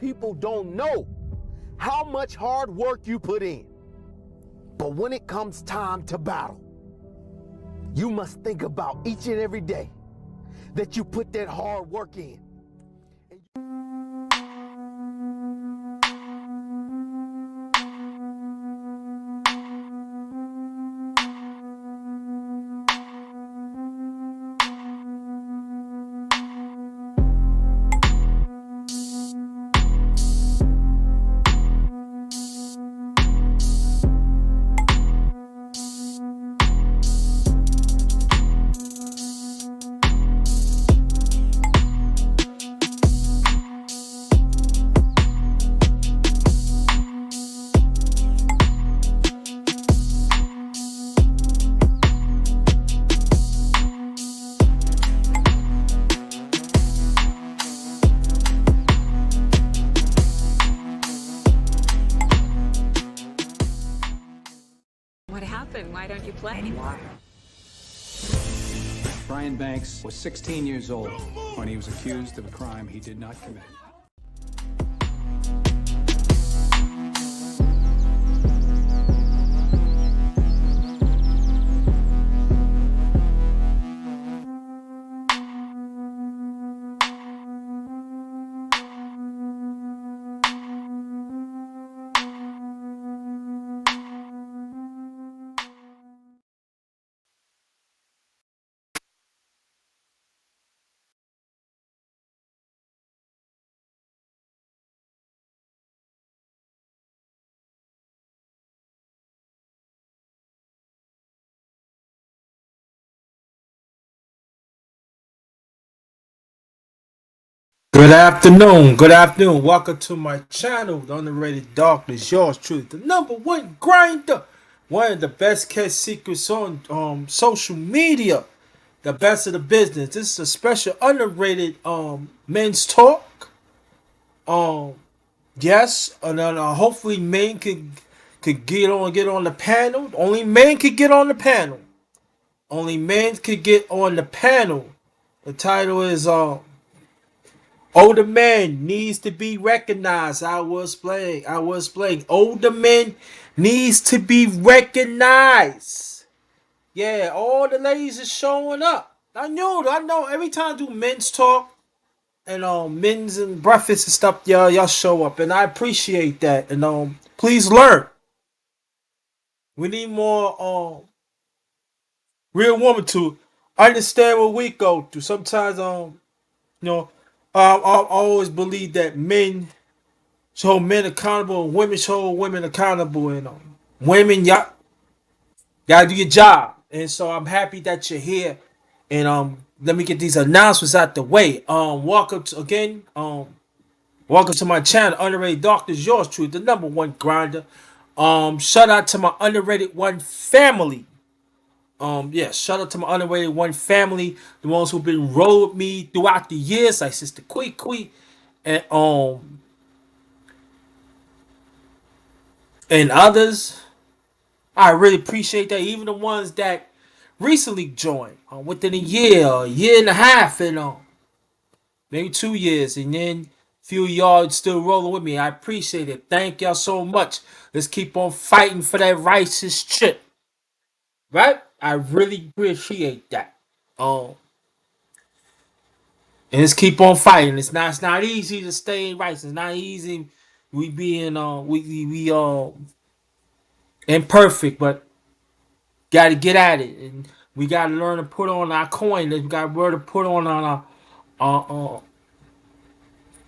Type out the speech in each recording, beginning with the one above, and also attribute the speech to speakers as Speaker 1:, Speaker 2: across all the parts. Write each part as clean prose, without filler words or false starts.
Speaker 1: people don't know how much hard work you put in. But when it comes time to battle, you must think about each and every day that you put that hard work in.
Speaker 2: What happened? Why don't you play anymore?
Speaker 3: Brian Banks was 16 years old when he was accused of a crime he did not commit.
Speaker 4: Good afternoon. Good afternoon. Welcome to my channel, The Underrated Darkness. Yours truly, the #1 grinder. One of the best kept secrets on social media. The best of the business. This is a special underrated men's talk. Yes, and then hopefully men could get on the panel. Only men could get on the panel. Only men could get on the panel. The title is Older men needs to be recognized. I was playing. Older men needs to be recognized. Yeah, all the ladies are showing up. I know. Every time I do men's talk and men's and breakfast and stuff, y'all show up, and I appreciate that. And please learn. We need more real women to understand what we go through. Sometimes you know, I always believe that men should hold men accountable and women should hold women accountable. And women, y'all gotta do your job. And so I'm happy that you're here. And let me get these announcements out the way. Welcome to my channel, Underrated Darkness. Yours truly, the #1 grinder. Shout out to my Underrated One family. Yes, shout out to my Underrated One family, the ones who've been rolling with me throughout the years, like Sister Quee, and and others. I really appreciate that. Even the ones that recently joined, within a year and a half, and maybe 2 years, and then few of y'all still rolling with me. I appreciate it. Thank y'all so much. Let's keep on fighting for that righteous chip, right? I really appreciate that. Um, and let's keep on fighting. It's not easy to stay righteous. It's not easy. We being we imperfect, but gotta get at it, and we gotta learn to put on our coin. We gotta learn to put on our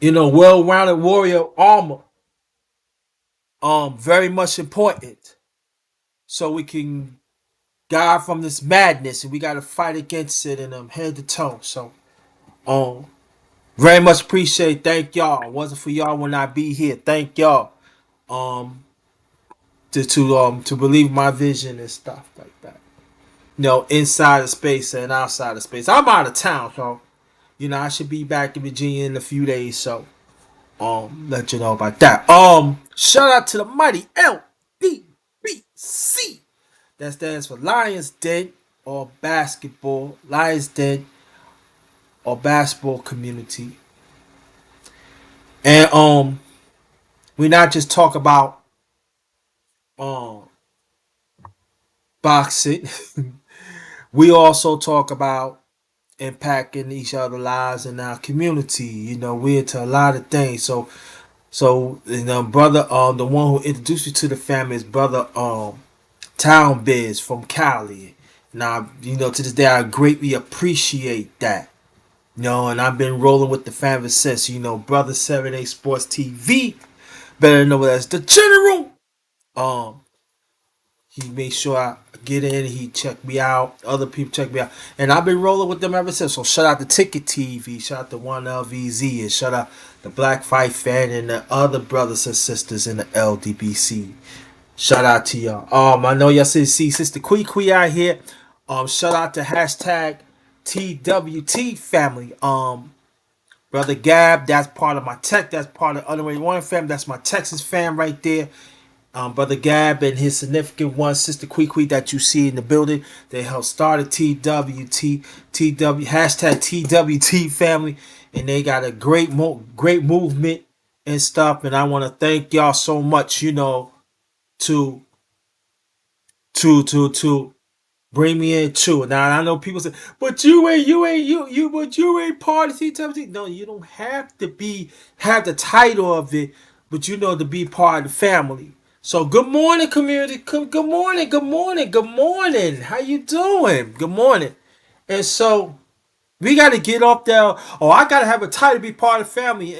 Speaker 4: well-rounded warrior armor. Very much important, so we can guard from this madness, and we gotta fight against it and head to toe. So, um, very much appreciate. Thank y'all. It wasn't for y'all would not be here. Thank y'all. Um, to believe my vision and stuff like that. Inside of space and outside of space. I'm out of town, so I should be back in Virginia in a few days. So let you know about that. Shout out to the mighty LDBC. That stands for Lions Den or Basketball. Lions Den or Basketball Community. And we not just talk about um boxing. We also talk about impacting each other's lives in our community. You know, we're into a lot of things. So you know, brother, the one who introduced you to the family is brother Town Biz from Cali. Now, you know, to this day I greatly appreciate that. You know, and I've been rolling with the family since, you know, brother 7A Sports TV, better known as the General. Um, he made sure I get in. He checked me out. Other people checked me out, and I've been rolling with them ever since. So shout out to Ticket TV, shout out to One LVZ, and shout out the Black Fight Fan and the other brothers and sisters in the LDBC. Shout out to y'all. I know y'all see Sister Quee out here. Shout out to hashtag TWT family. Brother Gab, that's part of my tech. That's part of Underrated One fam. That's my Texas fam right there. Brother Gab and his significant one, Sister Quee that you see in the building. They helped start a TW hashtag TWT family, and they got a great movement and stuff. And I want to thank y'all so much, you know, to to bring me in too. Now I know people say, but but you ain't part of TWT. No, you don't have to have the title of it, but you know, to be part of the family. So good morning, community. Good morning, good morning, good morning. How you doing? Good morning. And so we got to get up there. Oh, I got to have a title to be part of the family.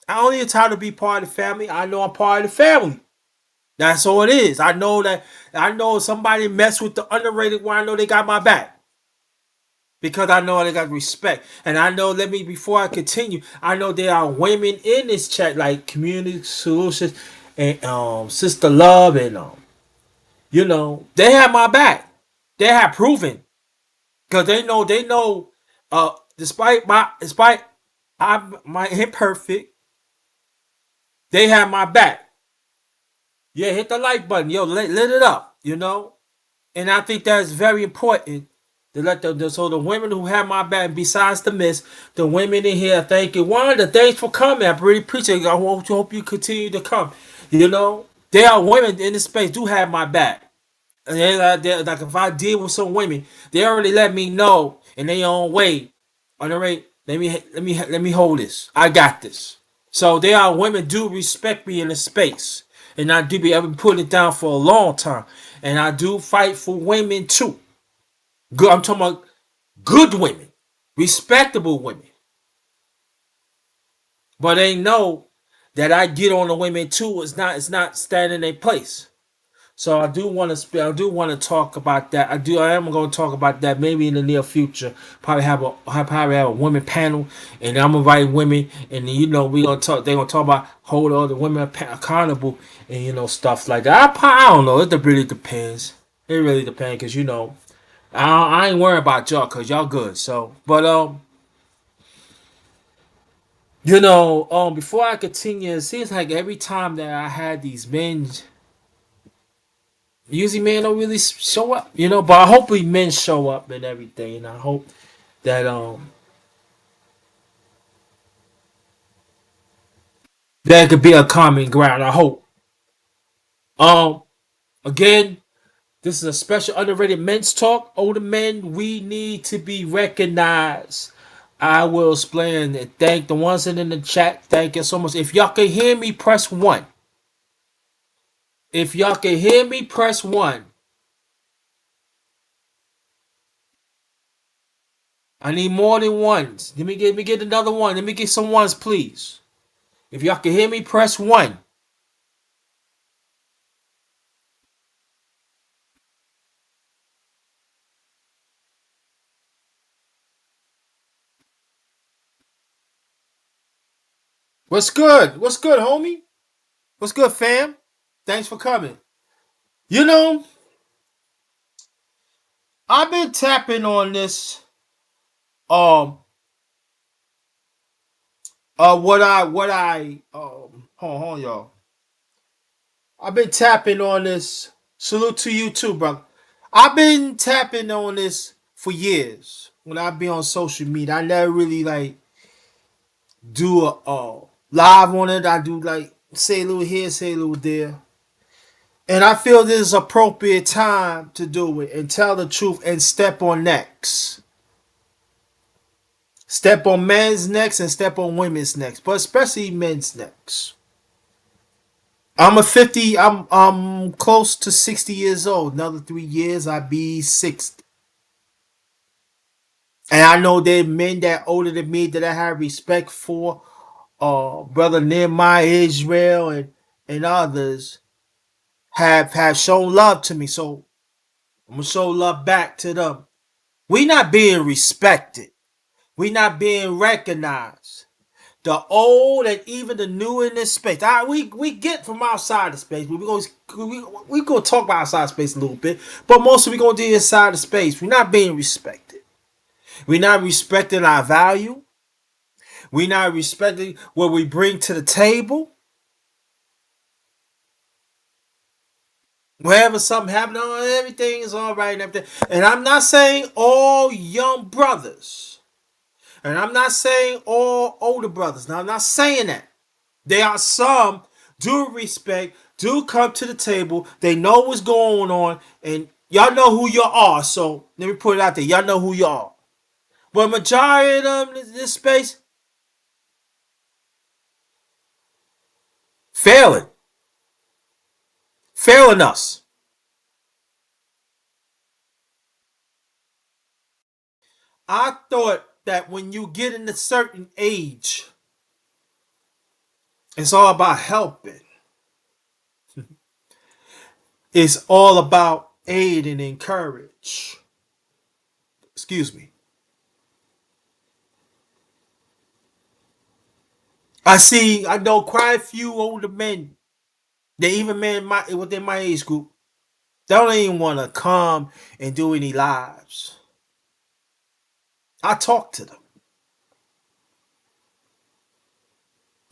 Speaker 4: I don't need a title to be part of the family. I know I'm part of the family. That's all it is. I know that. I know somebody mess with the underrated one. I know they got my back because I know they got respect. And I know. Before I continue, I know there are women in this chat like Community Solutions and Sister Love and you know, they have my back. They have proven because they know. Despite I'm my imperfect, they have my back. Yeah, hit the like button, yo, lit it up, you know. And I think that's very important to let so the women who have my back, besides the miss, the women in here, thank you. Wanda, thanks for coming. I really appreciate it. I hope you continue to come. You know, there are women in this space do have my back. And like if I deal with some women, they already let me know in their own way. On the rate, let me hold this. I got this. So there are women do respect me in the space, and I've been putting it down for a long time, and I do fight for women too. Good, I'm talking about good women, respectable women, but they know that I get on the women too. It's not standing in their place. So I do want to talk about that. I am going to talk about that maybe in the near future. Probably have a women panel, and I'm gonna invite women, and you know we gonna talk. They gonna talk about hold all the women accountable, and you know stuff like that. I don't know. It really depends. It really depends because you know I ain't worried about y'all because y'all good. So, but you know before I continue, it seems like every time that I had these men. Usually men don't really show up, you know, but hopefully men show up and everything, and I hope that there could be a common ground. I hope. Um Again, this is a special underrated men's talk. Older men, we need to be recognized. I will explain and thank the ones in the chat. Thank you so much. If y'all can hear me, press one. If y'all can hear me, press one. I need more than ones. Let me get another one. Let me get some ones, please. If y'all can hear me, press one. What's good? What's good, homie? What's good, fam? Thanks for coming. You know, I've been tapping on this. Um, hold on, y'all. I've been tapping on this. Salute to you too, brother. I've been tapping on this for years. When I be on social media, I never really like do a live on it. I do like say a little here, say a little there. And I feel this is appropriate time to do it and tell the truth and step on necks. Step on men's necks and step on women's necks, but especially men's necks. I'm close to 60 years old. Another 3 years, I'll be 60. And I know there are men that older than me that I have respect for. Brother Nehemiah Israel and others have shown love to me. So I'm gonna show love back to them. We not being respected. We not being recognized. The old and even the new in this space. We get from outside the space. We gonna talk about outside space a little bit, but mostly we gonna do inside the space. We're not being respected. We're not respecting our value. We're not respecting what we bring to the table. Wherever something happened, everything is all right and everything. And I'm not saying all young brothers. And I'm not saying all older brothers. Now, I'm not saying that. There are some do respect, do come to the table. They know what's going on, and y'all know who you are. So let me put it out there. Y'all know who you are. But majority of them in this space failing, failing us. I thought that when you get in a certain age, it's all about helping. It's all about aid and encourage. Excuse me. I know quite a few older men. They even men within my age group. They don't even want to come and do any lives. I talk to them.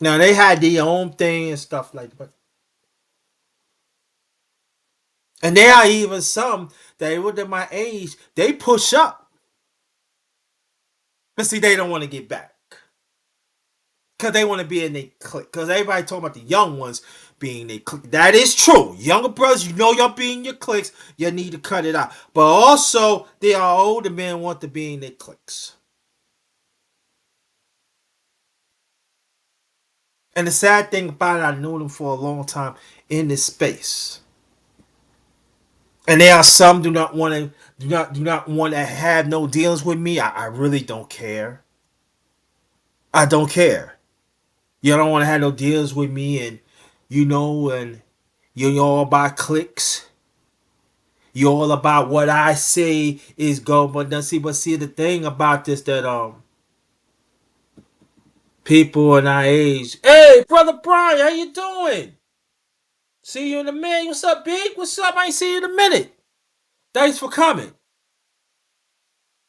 Speaker 4: Now they had their own thing and stuff like that. And there are even some that within my age, they push up. But see, they don't want to get back. Because they want to be in their clique. Because everybody talking about the young ones being their clique. That is true. Younger brothers, you know y'all be in your cliques. You need to cut it out. But also, there are older men want to be in their cliques. And the sad thing about it, I knew them for a long time in this space. And there are some do not want to have no dealings with me. I really don't care. I don't care. You don't want to have no deals with me, and and you're all about clicks. You're all about what I say is go, but see the thing about this that people in our age, hey brother Brian, how you doing? See you in a minute. What's up, big? What's up? I ain't see you in a minute. Thanks for coming,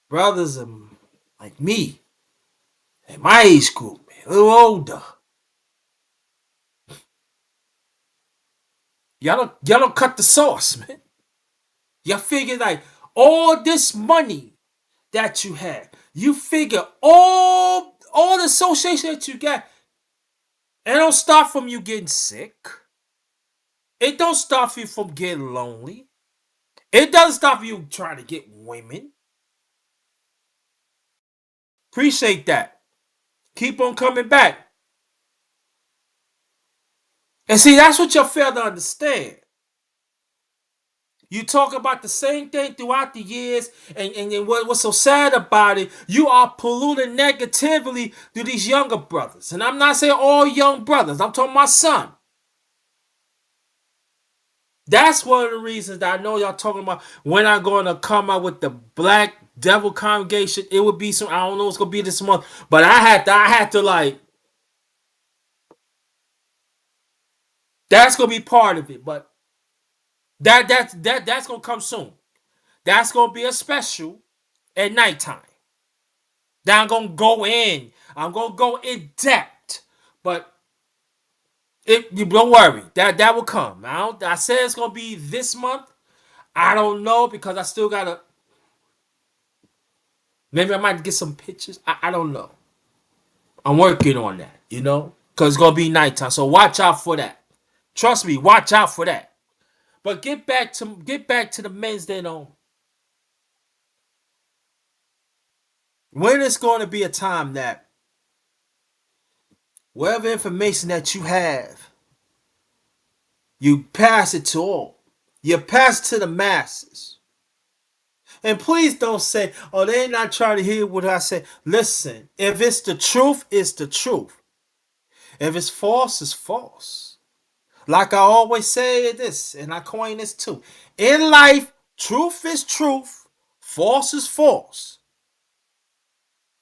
Speaker 4: brothers. Like me, in my age group, man, a little older. Y'all don't cut the sauce, man. Y'all figure like all this money that you had, you figure all the association that you got, it don't stop from you getting sick. It don't stop you from getting lonely. It doesn't stop you trying to get women. Appreciate that. Keep on coming back. And see, that's what you fail to understand. You talk about the same thing throughout the years, and what's so sad about it, you are polluting negatively to these younger brothers. And I'm not saying all young brothers, I'm talking my son. That's one of the reasons that I know y'all talking about when I'm going to come out with the Black Devil Congregation. It would be some, I don't know what's going to be this month, but I had to like, that's going to be part of it. But that's going to come soon. That's going to be a special at nighttime. Now I'm gonna go in. I'm gonna go in depth, but you don't worry. That will come. I said it's gonna be this month. I don't know because I still gotta. Maybe I might get some pictures. I don't know. I'm working on that. Because it's going to be nighttime. So watch out for that. Trust me, watch out for that. But get back to the men's then on. When it's going to be a time that whatever information that you have, you pass it to all. You pass it to the masses. And please don't say, oh, they're not trying to hear what I say. Listen, if it's the truth, it's the truth. If it's false, it's false. Like I always say this, and I coin this too. In life, truth is truth, false is false.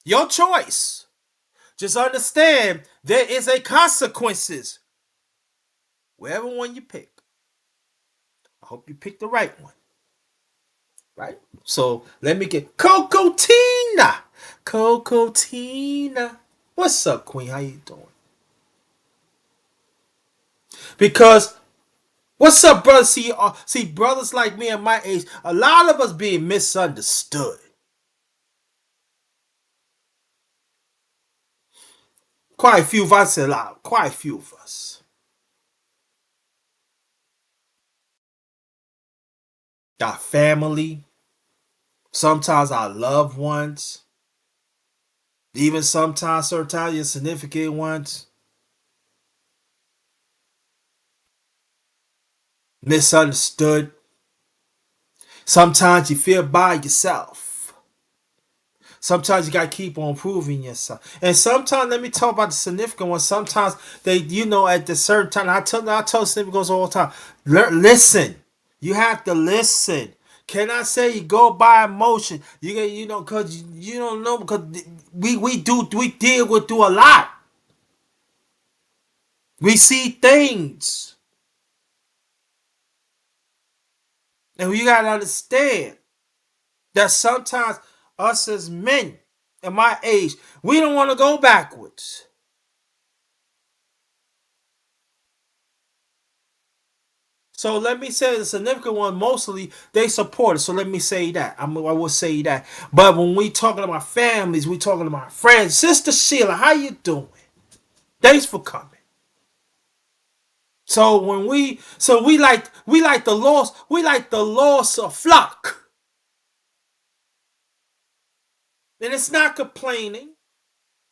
Speaker 4: Your choice. Just understand there is a consequences. Wherever one you pick. I hope you pick the right one. Right? So let me get Coco Tina. Coco Tina. What's up, Queen? How you doing? Because what's up, brothers? See, brothers like me and my age, a lot of us being misunderstood. Quite a few of us, a lot. Quite a few of us. Our family, sometimes our loved ones, even sometimes, certain times, your significant ones, misunderstood. Sometimes you feel by yourself. Sometimes you gotta keep on proving yourself. And sometimes, let me talk about the significant ones. Sometimes they, at the certain time, I tell significant all the time, listen. You have to listen. Can I say you go by emotion? Cause you don't know, because we deal with a lot. We see things. And you gotta understand that sometimes us as men at my age, we don't want to go backwards. So let me say the significant one, mostly they support it. So let me say that. I will say that. But when we talking about families, we talking about friends. Sister Sheila, how you doing? Thanks for coming. So we like the loss of flock. And it's not complaining.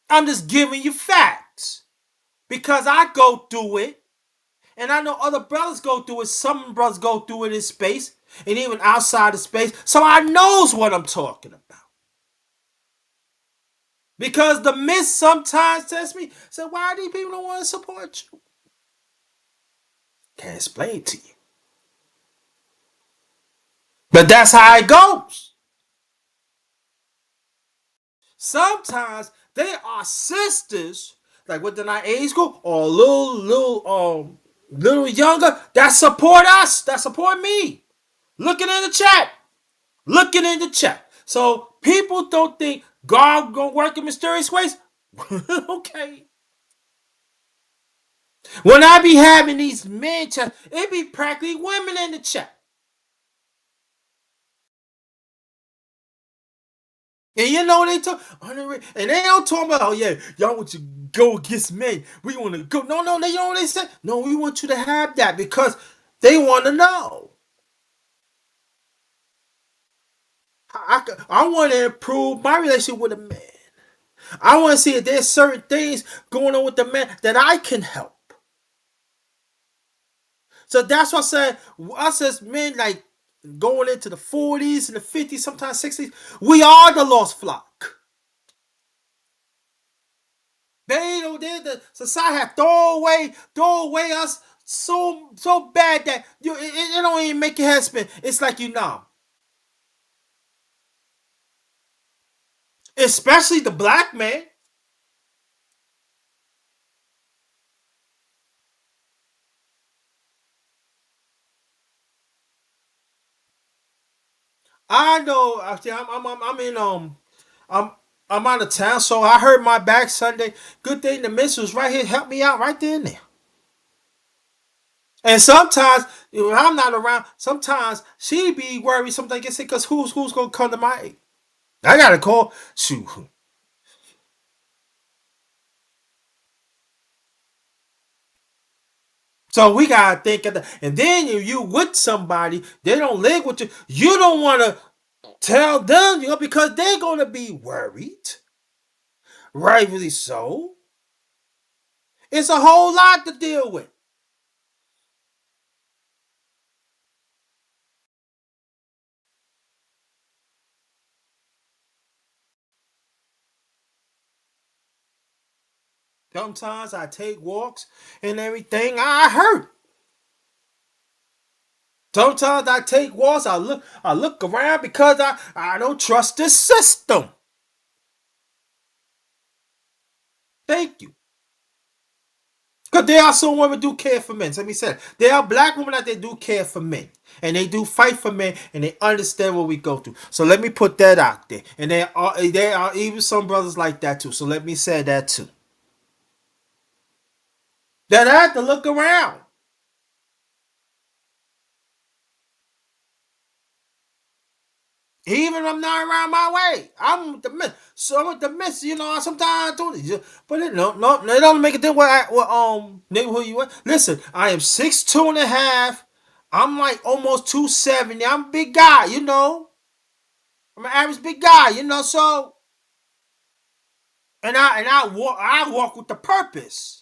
Speaker 4: I'm just giving you facts. Because I go through it. And I know other brothers go through it. Some brothers go through it in space. And even outside of space. So I knows what I'm talking about. Because the myth sometimes tells me, so why do people don't want to support you? Can't explain it to you. But that's how it goes. Sometimes they are sisters, like within our age group, or a little younger, that support us, that support me. Looking in the chat. Looking in the chat. So people don't think God gonna work in mysterious ways. Okay. When I be having these men chat, it be practically women in the chat. And you know they talk, and they don't talk about, oh yeah, y'all want to go against men. We want to go. No, they know what they say. No, we want you to have that because they want to know. I want to improve my relationship with a man. I want to see if there's certain things going on with the man that I can help. So that's what I said. Us as men, like going into the 40s and the 50s, sometimes 60s, we are the lost flock. They don't. The society have throw away us so bad that it don't even make your head spin. It's like especially the black man. I know. I'm in I'm I'm out of town, so I hurt my back Sunday. Good thing the miss was right here, help me out right there and there. And sometimes when I'm not around, sometimes she be worried. Sometimes get sick because who's gonna come to my aid? I gotta call. Shoot. So we gotta think of that. And then if you with somebody, they don't live with you. You don't want to tell them, because they're gonna be worried. Rightfully so. It's a whole lot to deal with. Sometimes I take walks and everything. I hurt. Sometimes I take walks. I look around because I don't trust this system. Thank you. Because there are some women do care for men. Let me say it. There are black women out there do care for men. And they do fight for men. And they understand what we go through. So let me put that out there. And there are even some brothers like that too. So let me say that too. That I have to look around. Even if I'm not around my way. I'm with the miss. So I'm with the miss. Sometimes I do it. But it don't make a difference what neighborhood you at. Listen, I am 6'2" and a half. I'm like almost 270. I'm a big guy. I'm an average big guy. So and I walk with the purpose.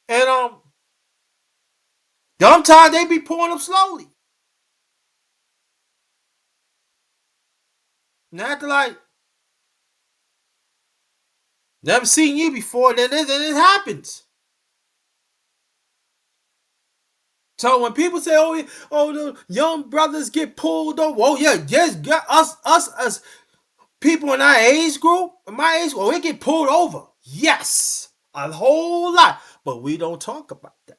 Speaker 4: And sometimes they be pulling them slowly. Not like never seen you before. Then it happens. So when people say, the young brothers get pulled over, oh yeah, yes, us as people in our age group, we get pulled over. Yes, a whole lot, but we don't talk about that.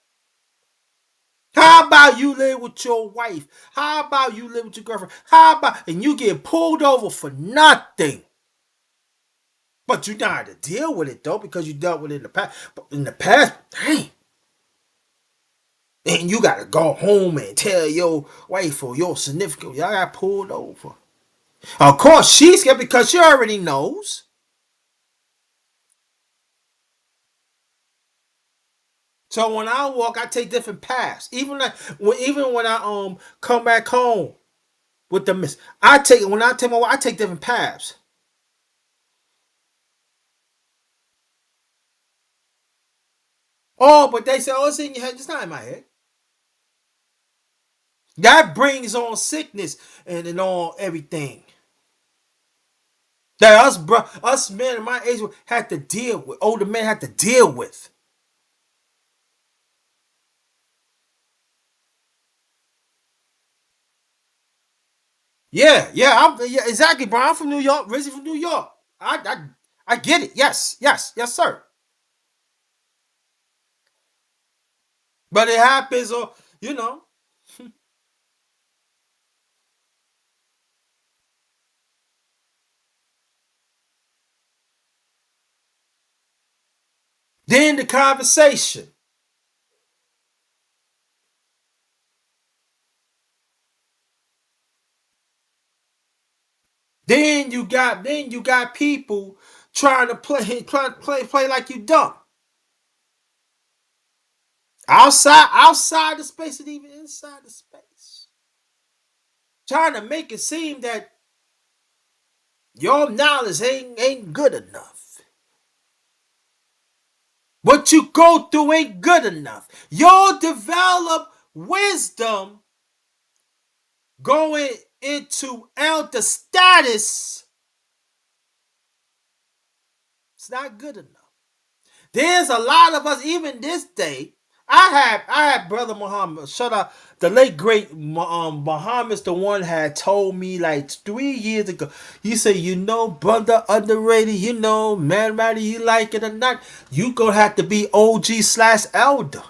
Speaker 4: How about you live with your wife? How about you live with your girlfriend? And you get pulled over for nothing? But you know how to deal with it though, because you dealt with it in the past. But in the past, dang. And you gotta go home and tell your wife or your significant, y'all got pulled over. Of course, she's scared because she already knows. So when I walk, I take different paths. Even when I come back home with the miss, when I take my walk, I take different paths. Oh, but they say, it's in your head. It's not in my head. That brings on sickness and on everything that us men in my age had to deal with. Older men had to deal with. Yeah, exactly, bro. I'm from New York, originally from New York. I get it. Yes, sir. But it happens, or you know. Then the conversation. Then you got people trying to play like you dumb. Outside the space and even inside the space. Trying to make it seem that your knowledge ain't good enough. What you go through ain't good enough. Your develop wisdom going into elder status, it's not good enough. There's a lot of us, even this day. I had brother Muhammad, shut up, the late great Muhammad's the one had told me like 3 years ago. He said, brother underrated, man, matter you like it or not, you gonna have to be OG/elder.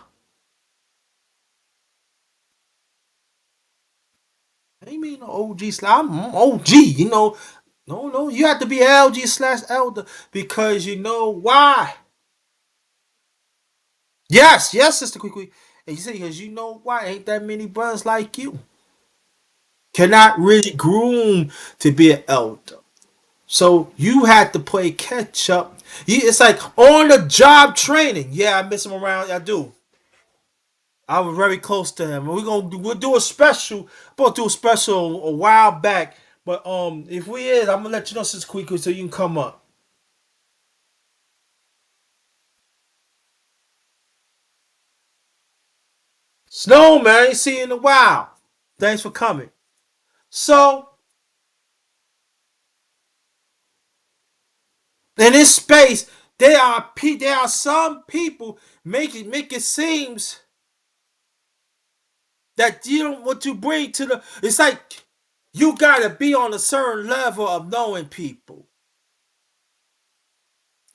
Speaker 4: I mean OG/, I'm OG. No, you have to be LG/elder because you know why. Yes, Sister Quick. And you say, because you know why? Ain't that many brothers like you cannot really groom to be an elder. So you had to play catch up. It's like on the job training. Yeah, I miss him around. I do. I was very close to him. We'll do a special. We'll do a special a while back. But if we is, I'm gonna let you know since quickly so you can come up. Snow man, ain't see you in a while. Thanks for coming. So in this space, there are some people make it seems that you don't what you bring to the. It's like you gotta be on a certain level of knowing people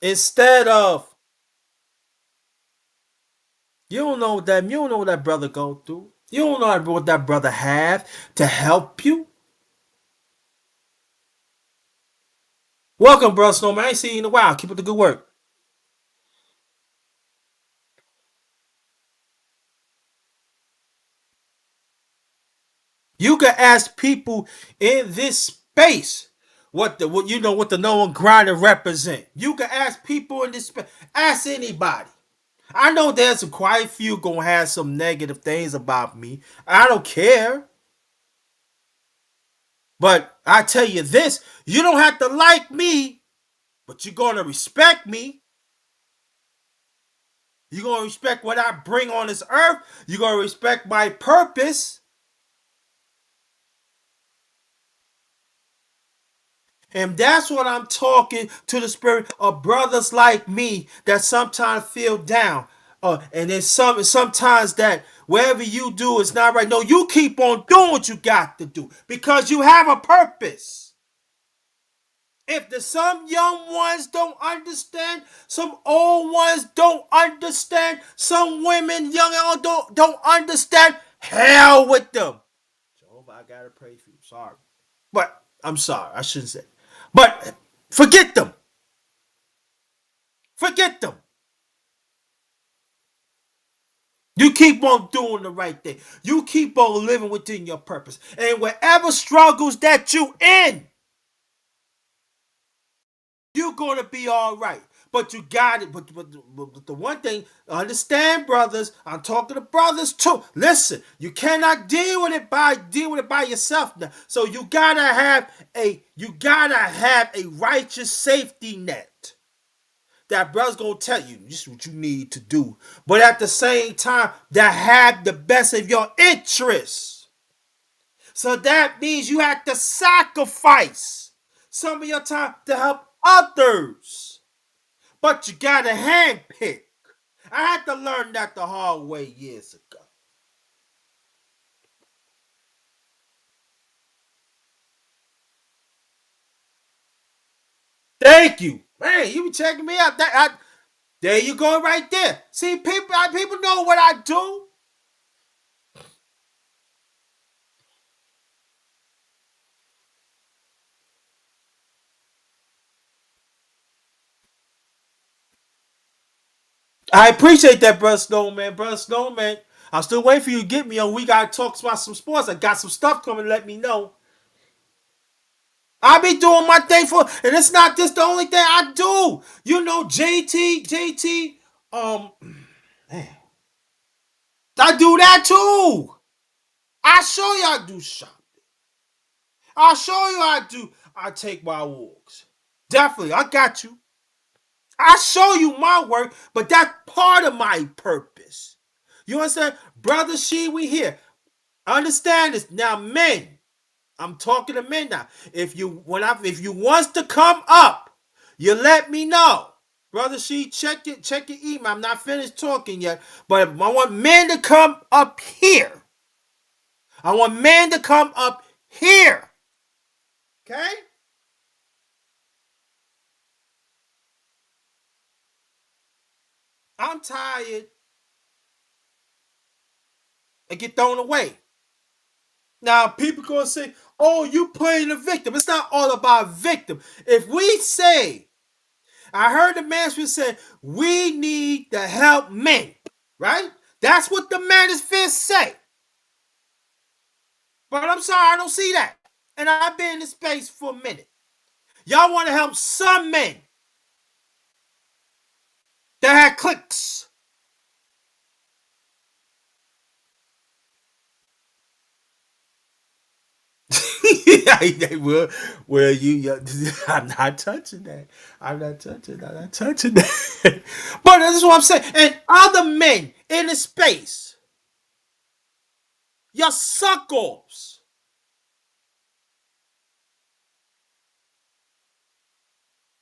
Speaker 4: instead of you don't know what that brother go through. You don't know what that brother have to help you. Welcome, brother Snowman. I ain't seen you in a while. Keep up the good work. You can ask people in this space what the no one grinder represent. You can ask people in this space. Ask anybody. I know there's quite a few gonna have some negative things about me. I don't care. But I tell you this, you don't have to like me, but you're gonna respect me. You're gonna respect what I bring on this earth. You're gonna respect my purpose. And that's what I'm talking to the spirit of brothers like me that sometimes feel down. And then sometimes that whatever you do is not right. No, you keep on doing what you got to do because you have a purpose. If the some young ones don't understand, some old ones don't understand, some women, young and old, don't understand, hell with them. Jehovah, I gotta pray for you. Sorry. But I'm sorry, I shouldn't say. But forget them. Forget them. You keep on doing the right thing. You keep on living within your purpose. And whatever struggles that you in, you're gonna be all right. But you got it. But the one thing, understand, brothers. I'm talking to brothers too. Listen, you cannot deal with it by yourself now. So you gotta have a righteous safety net. That brother's gonna tell you this is what you need to do. But at the same time, that have the best of your interests. So that means you have to sacrifice some of your time to help others. But you gotta handpick. I had to learn that the hard way years ago. Thank you. Man, you be checking me out. There you go right there. See, people know what I do. I appreciate that, Brother Snowman. Brother Snowman, I'm still waiting for you to get me on. We got to talk about some sports. I got some stuff coming. Let me know. I be doing my thing and it's not just the only thing I do. You know, JT, um, man, I do that too. I show you I do shopping. I'll show you I take my walks. Definitely, I got you. I show you my work, but that's part of my purpose. You understand? Brother She, we here. Understand this. Now, men, I'm talking to men now. If you wants to come up, you let me know. Brother She, check your email. I'm not finished talking yet, but I want men to come up here. I want men to come up here. Okay? I'm tired and get thrown away. Now, people gonna say, oh, you playing the victim. It's not all about victim. If we say, I heard the master say, we need to help men, right? That's what the manosphere say. But I'm sorry, I don't see that. And I've been in this space for a minute. Y'all want to help some men that had clicks. well, I'm not touching that. I'm not touching that. I'm not touching that. But that's what I'm saying. And other men in the space, your suck-offs,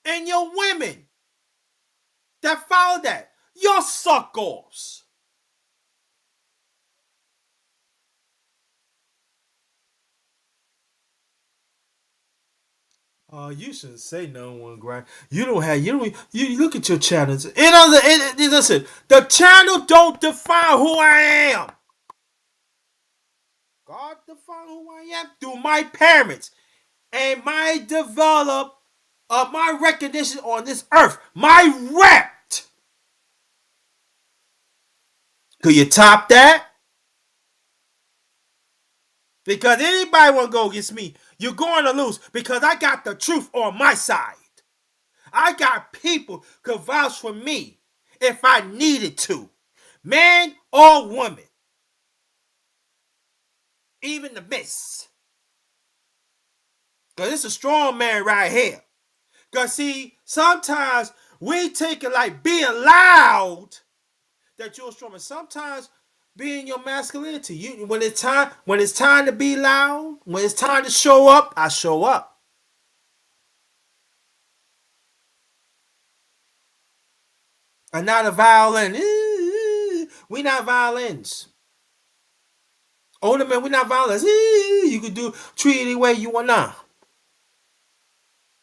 Speaker 4: and your women that follow that, your suck-offs. You shouldn't say no one grind. You look at your channels. Listen, the channel don't define who I am. God define who I am through my parents and my my recognition on this earth, my rep. Could you top that? Because anybody want to go against me, you're going to lose because I got the truth on my side. I got people could vouch for me if I needed to. Man or woman. Even the miss. Because it's a strong man right here. Because see, sometimes we take it like being loud that you're strong. And sometimes being your masculinity. When it's time to be loud, when it's time to show up, I show up. I'm not a violin. We not violins. Older men, we not violins. You can treat it any way you want now.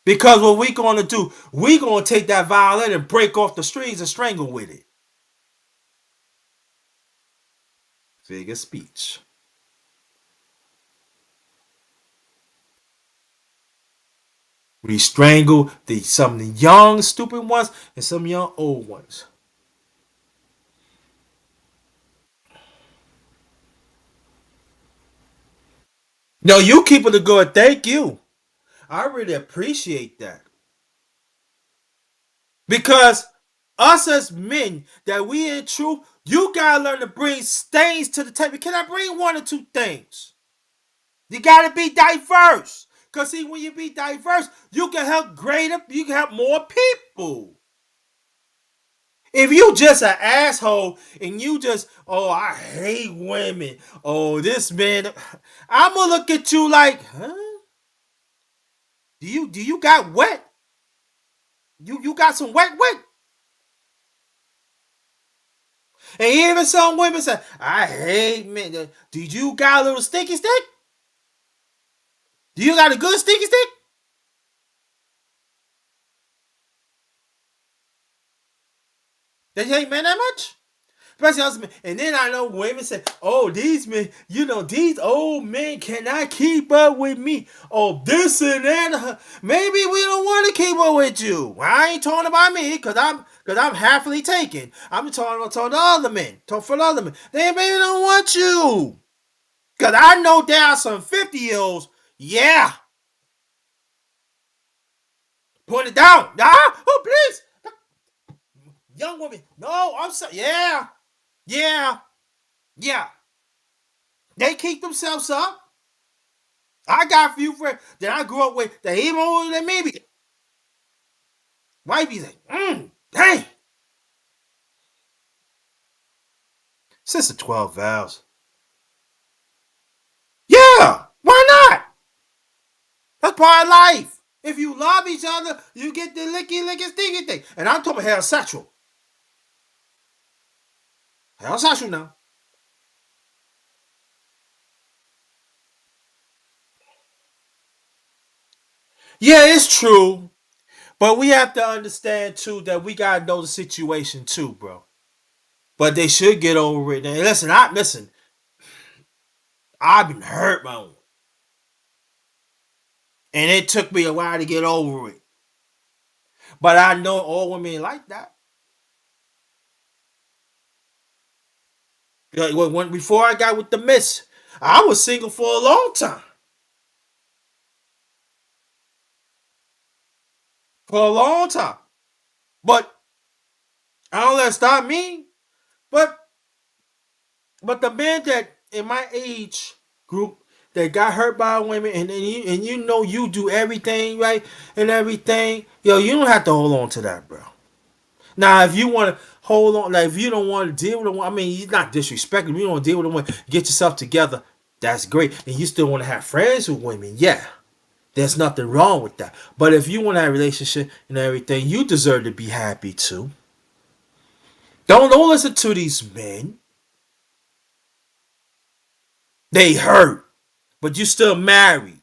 Speaker 4: Because what we gonna do, we gonna take that violin and break off the strings and strangle with it. Figure speech. We strangle some of the young stupid ones and some young old ones. No, you keep it good. Thank you. I really appreciate that. Because us as men, that we in truth, you gotta learn to bring things to the table. Can I bring one or two things? You gotta be diverse. Cause see, when you be diverse, you can help you can help more people. If you just an asshole and you just, oh, I hate women. Oh, this man, I'm gonna look at you like, huh? Do you got wet? You got some wet? And even some women say, I hate men. Do you got a little sticky stick? Do you got a good sticky stick? That you hate men that much? Especially husband. And then I know women say, oh, these men, these old men cannot keep up with me. Oh, this and that. Maybe we don't want to keep up with you. I ain't talking about me because I'm happily taken. I'm talking to other men. For the other men. They maybe don't want you. Because I know there are some 50-year-olds. Yeah. Put it down. Ah, oh, please. Young woman. No, I'm sorry. Yeah. Yeah. Yeah. They keep themselves up. I got a few friends that I grew up with that even older than me. Wifey like, dang. Sister 12 vows. Yeah, why not? That's part of life. If you love each other, you get the licky stinky thing. And I'm talking heterosexual. Heterosexual now. Yeah, it's true. But we have to understand too that we gotta know the situation too, bro. But they should get over it. And listen. I've been hurt, man, and it took me a while to get over it. But I know all women like that. Like before I got with the miss, I was single for a long time. For a long time. But I don't let it stop me. But the men that in my age group that got hurt by women, and you know you do everything right and everything, yo, you don't have to hold on to that, bro. Now, if you want to hold on, like if you don't want to deal with them, I mean, you're not disrespecting. You don't want to deal with them. Get yourself together. That's great, and you still want to have friends with women. Yeah, there's nothing wrong with that. But if you want that relationship and everything, you deserve to be happy too. Don't listen to these men. They hurt, but you still married.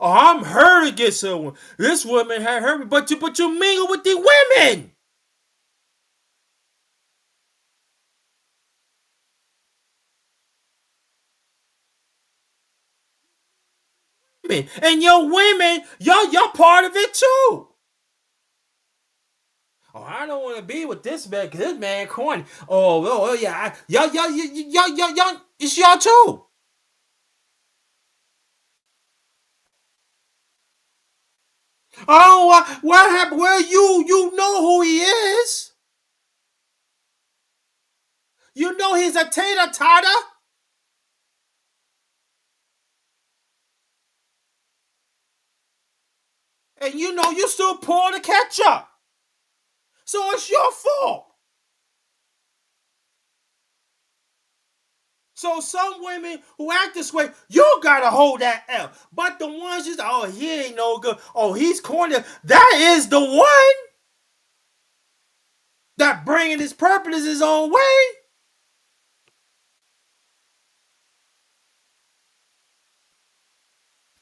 Speaker 4: Oh, I'm hurt against someone. This woman had hurt me, but you mingle with the women. And your women, y'all part of it too. Oh, I don't want to be with this man because this man corny. Oh yeah, y'all, it's y'all too. Oh, what happened? Well, you know who he is. You know he's a tater totter, and you know you still pour the ketchup. So it's your fault. So some women who act this way, you gotta hold that L. But the ones just, oh, he ain't no good. Oh, he's corny. That is the one that bringing his purpose his own way.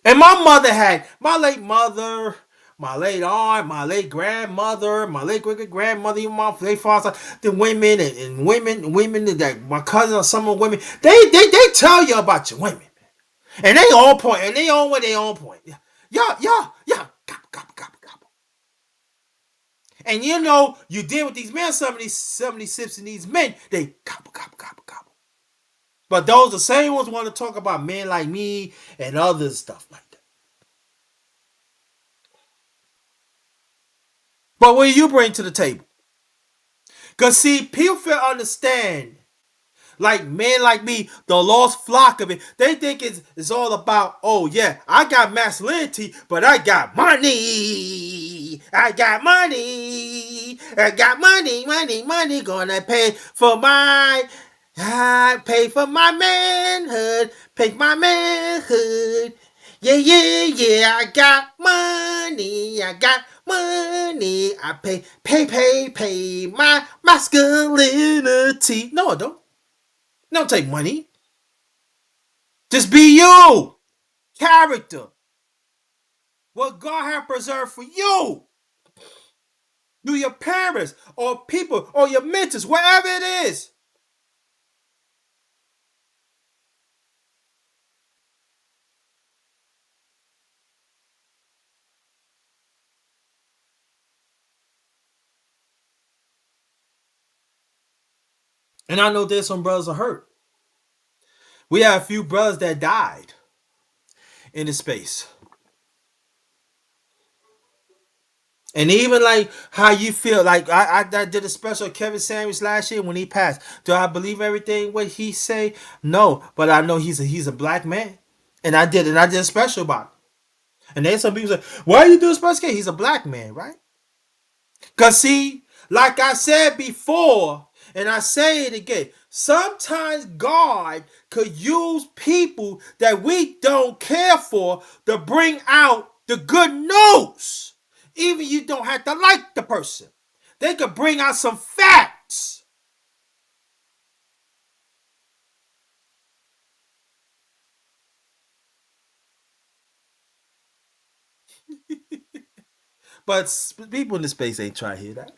Speaker 4: And my mother had, my late mother, my late aunt, my late grandmother, my late great grandmother, even my late father, the women and women that my cousins, some of the women, they tell you about your women. And they on point, and they on with their own point. Yeah. Gobble, gobble, gobble, gobble. And you know, you deal with these men, some of these sips and these men, they gobble, gobble, gobble, gobble. But those the same ones want to talk about men like me and other stuff like that. But what do you bring to the table? Because see, people feel understand. Like men like me, the lost flock of it, they think it's all about, oh yeah, I got masculinity, but I got money. I got money. I got money, gonna pay for my I pay for my manhood, pay for my manhood. Yeah, I got money, I pay my masculinity. No, I don't. Don't take money. Just be you. Character. What God have preserved for you. Through your parents or people or your mentors, wherever it is. And I know there's some brothers are hurt. We have a few brothers that died in this space. And even like how you feel, like I did a special Kevin Samuels last year when he passed. Do I believe everything what he say? No, but I know he's a black man, and I did a special about it. And then some people say, "Why you do a special case? He's a black man, right?" Cause see, like I said before, and I say it again, sometimes God could use people that we don't care for to bring out the good news. Even you don't have to like the person. They could bring out some facts. But people in the space ain't trying to hear that.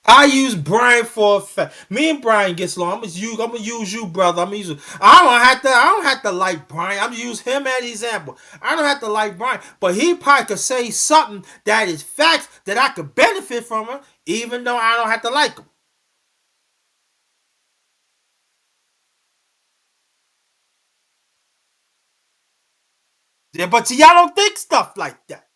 Speaker 4: I use Brian for a fact. Me and Brian gets along. I'm gonna use you, brother. I'm gonna use you. I don't have to like Brian. I'm gonna use him as an example. I don't have to like Brian, but he probably could say something that is facts that I could benefit from him, even though I don't have to like him. Yeah, but see, y'all don't think stuff like that.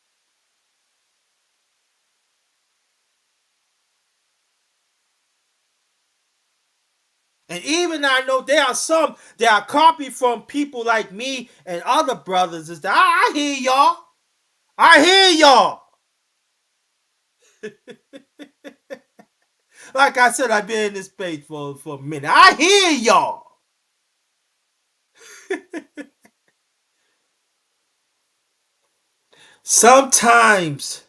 Speaker 4: And even I know there are some that are copied from people like me and other brothers. Is that I hear y'all. I hear y'all. Like I said, I've been in this space for a minute. I hear y'all. Sometimes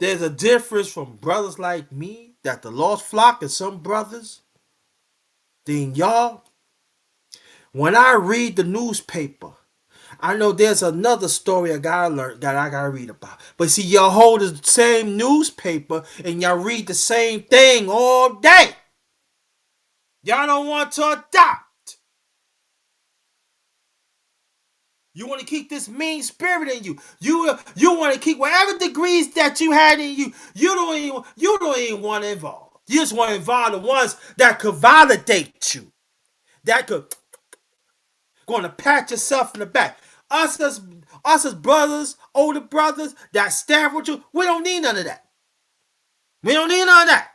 Speaker 4: there's a difference from brothers like me that the lost flock and some brothers than y'all. When I read the newspaper, I know there's another story I gotta learn that I gotta read about. But see, y'all hold the same newspaper and y'all read the same thing all day. Y'all don't want to adopt. You want to keep this mean spirit in you. You want to keep whatever degrees that you had in you. You don't even want to involve. You just want to involve the ones that could validate you. That could going to pat yourself in the back. Us as brothers, older brothers that stand with you, we don't need none of that. We don't need none of that.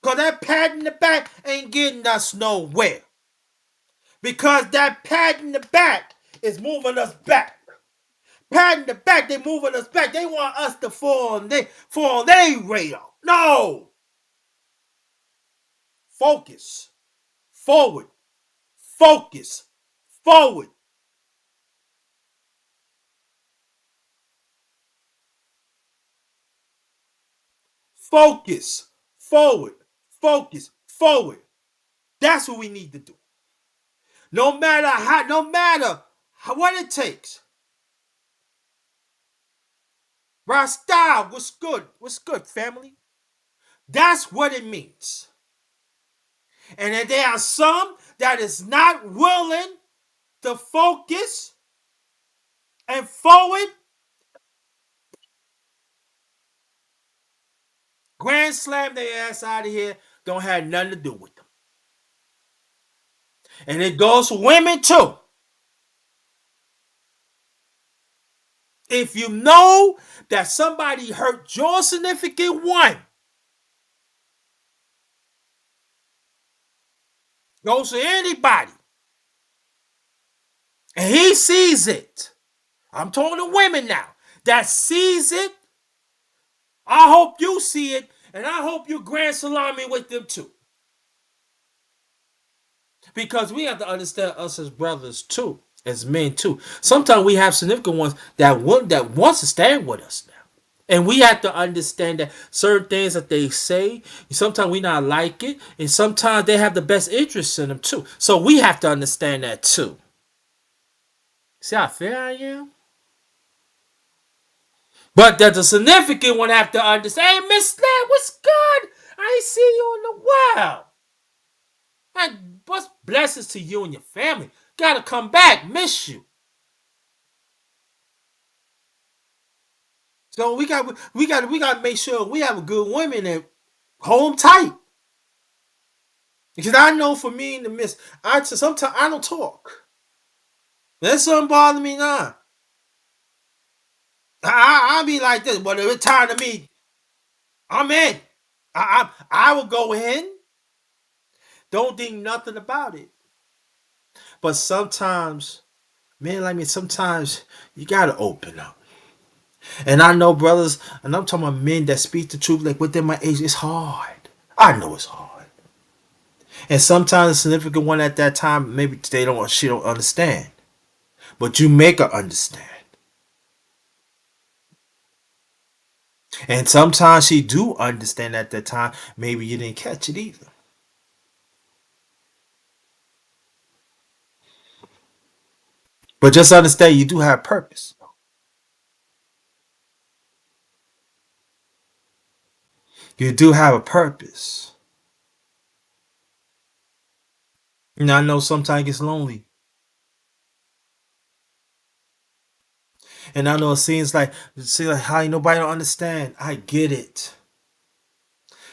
Speaker 4: Because that pat in the back ain't getting us nowhere. Because that pat in the back is moving us back. Pat in the back, they moving us back. They want us to fall on their radar. No. Focus. Forward. Focus. Forward. Focus. Forward. Focus. Forward. That's what we need to do. No matter what it takes. Rasta, what's good? What's good, family? That's what it means. And then there are some that is not willing to focus and forward. Grand slam their ass out of here. Don't have nothing to do with them. And it goes for women too. If you know that somebody hurt your significant one, goes to anybody, and he sees it. I'm talking to women now that sees it. I hope you see it, and I hope you grand salami with them too. Because we have to understand us as brothers too, as men too. Sometimes we have significant ones that wants to stand with us now. And we have to understand that certain things that they say, sometimes we not like it, and sometimes they have the best interests in them too. So we have to understand that too. See how fair I am? But that the significant one have to understand, hey, Miss Slam, what's good? I ain't see you in a while. And what's blessings to you and your family? Gotta come back, miss you. So we got to make sure we have a good woman and hold them tight. Because I know for me in the midst, sometimes I don't talk. That's something bother me now. I'll be like this, but if it's time to me, I'm in. I will go in. Don't think nothing about it. But sometimes, men like me, sometimes you gotta open up. And I know brothers, and I'm talking about men that speak the truth, like within my age, it's hard. I know it's hard. And sometimes the significant one at that time, maybe she don't understand. But you make her understand. And sometimes she do understand at that time. Maybe you didn't catch it either. But just understand you do have purpose. You do have a purpose. I know sometimes it gets lonely. And I know it seems like how nobody don't understand. I get it.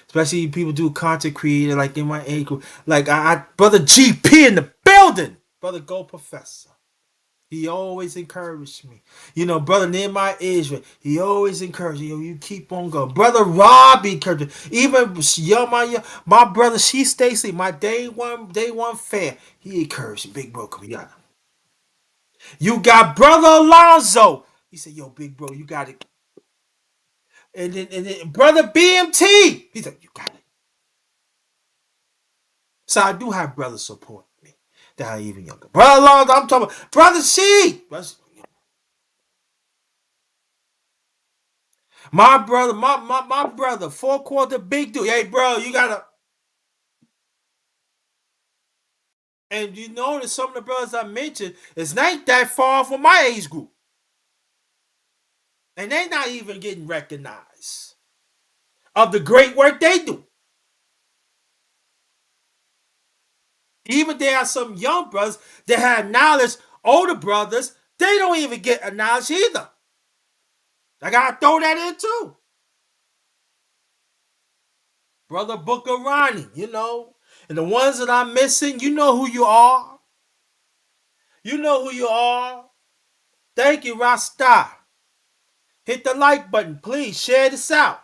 Speaker 4: Especially people do content creator like in my age group. Like I brother GP in the building. Brother Go Professor. He always encouraged me. You know, brother Nehemiah Israel, he always encouraged me. Yo, you keep on going. Brother Rob encouraged me. Even my brother, she Stacy, my day one fan, he encouraged me. Big bro, come here. You got brother Alonzo. He said, yo, big bro, you got it. And then brother BMT. He said, you got it. So I do have brothers support me that are even younger. Brother Alonzo, I'm talking about brother C. My brother, my brother, 4-quarter big dude. Hey, bro, you gotta. And you know that some of the brothers I mentioned is not that far from my age group, and they're not even getting recognized of the great work they do. Even there are some young brothers that have knowledge. Older brothers, they don't even get acknowledged either. I gotta throw that in too. Brother Booker Ronnie, you know, and the ones that I'm missing, you know who you are. You know who you are. Thank you, Rasta. Hit the like button, please. Share this out.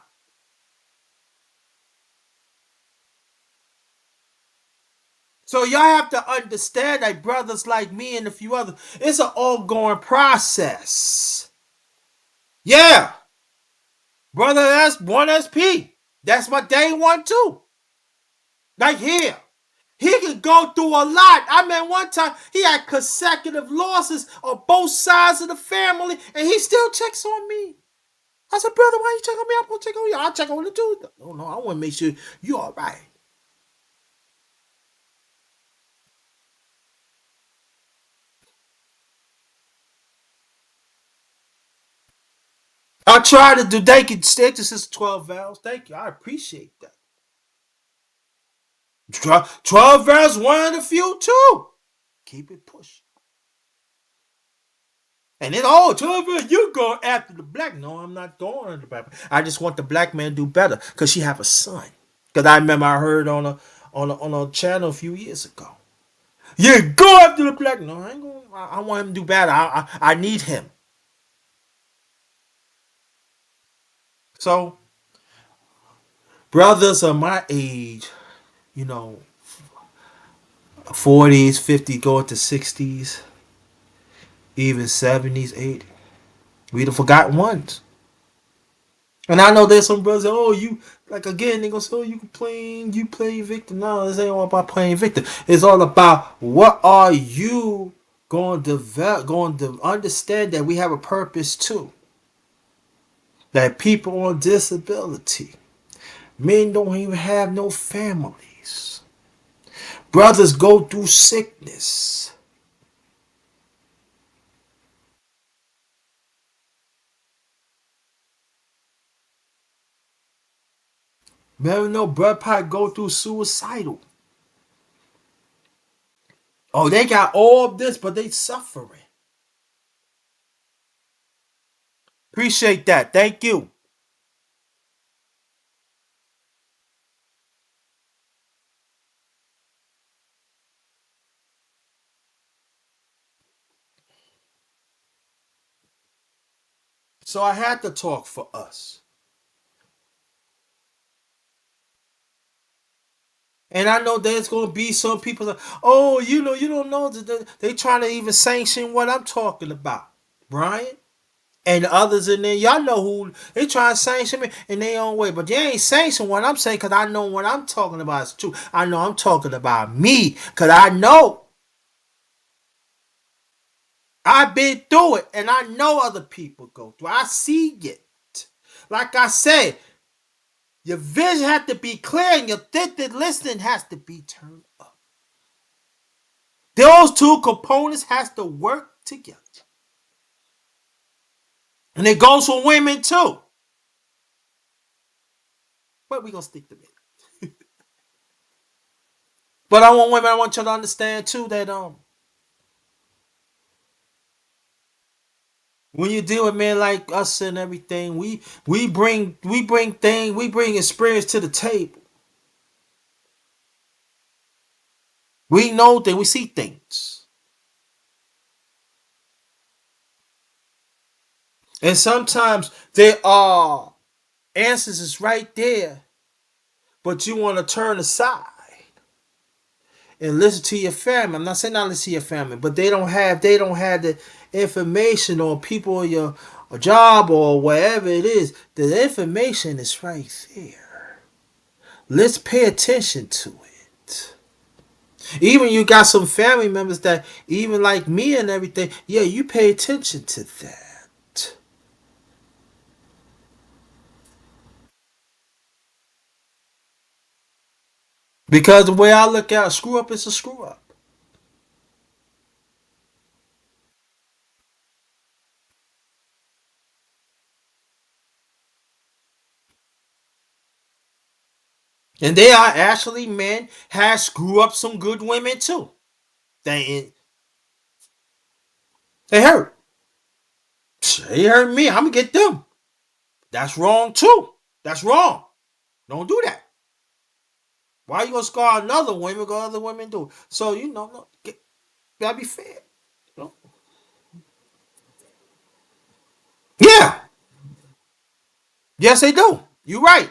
Speaker 4: So y'all have to understand that brothers like me and a few others, it's an ongoing process. Yeah. Brother that's 1SP. That's my day one too. Like here. He can go through a lot. I mean, one time he had consecutive losses on both sides of the family, and he still checks on me. I said, brother, why you check on me? I'm gonna check on you. I'll check on you too. No, I want to make sure you all right. I try to do. Thank you, Sister 12 Vows. Thank you. I appreciate that. 12 Vows, one of the few too. Keep it pushing. And then, 12 Vows, you go after the black. No, I'm not going after the black. I just want the black man to do better because she have a son. Because I remember I heard on a channel a few years ago. Yeah, go after the black. No, I ain't going. I want him to do better. I need him. So, brothers of my age, you know, 40s, 50s, going to 60s, even 70s, 80s. We the forgotten ones. And I know there's some brothers, you, like again, they gonna say, you playing victim. No, this ain't all about playing victim. It's all about what are you going to develop, going to understand that we have a purpose too. That people on disability, men don't even have no families. Brothers go through sickness. Never know, brother probably go through suicidal. Oh, they got all of this, but they suffering. Appreciate that. Thank you. So I had to talk for us. And I know there's going to be some people that, you don't know that they trying to even sanction what I'm talking about. Brian and others in there, y'all know who they try to sanction me in their own way. But they ain't sanction what I'm saying because I know what I'm talking about is true. I know I'm talking about me because I know I've been through it and I know other people go through it. I see it. Like I said, your vision has to be clear and your authentic listening has to be turned up. Those two components has to work together. And it goes for women too. But we're going to stick to men. But I want you to understand too that when you deal with men like us and everything, we bring experience to the table. We know that we see things. And sometimes there are answers is right there, but you want to turn aside and listen to your family. I'm not saying not listen to your family, but they don't have the information, or people or your job or wherever it is. The information is right there. Let's pay attention to it. Even you got some family members that even like me and everything. Yeah, you pay attention to that. Because the way I look at a screw up is a screw up. And they are actually men has screw up some good women too. They hurt. They hurt me. I'm gonna get them. That's wrong too. That's wrong. Don't do that. Why you gonna scar another woman? What other women do? So no, gotta be fair. You know? Yeah. Yes, they do. You're right.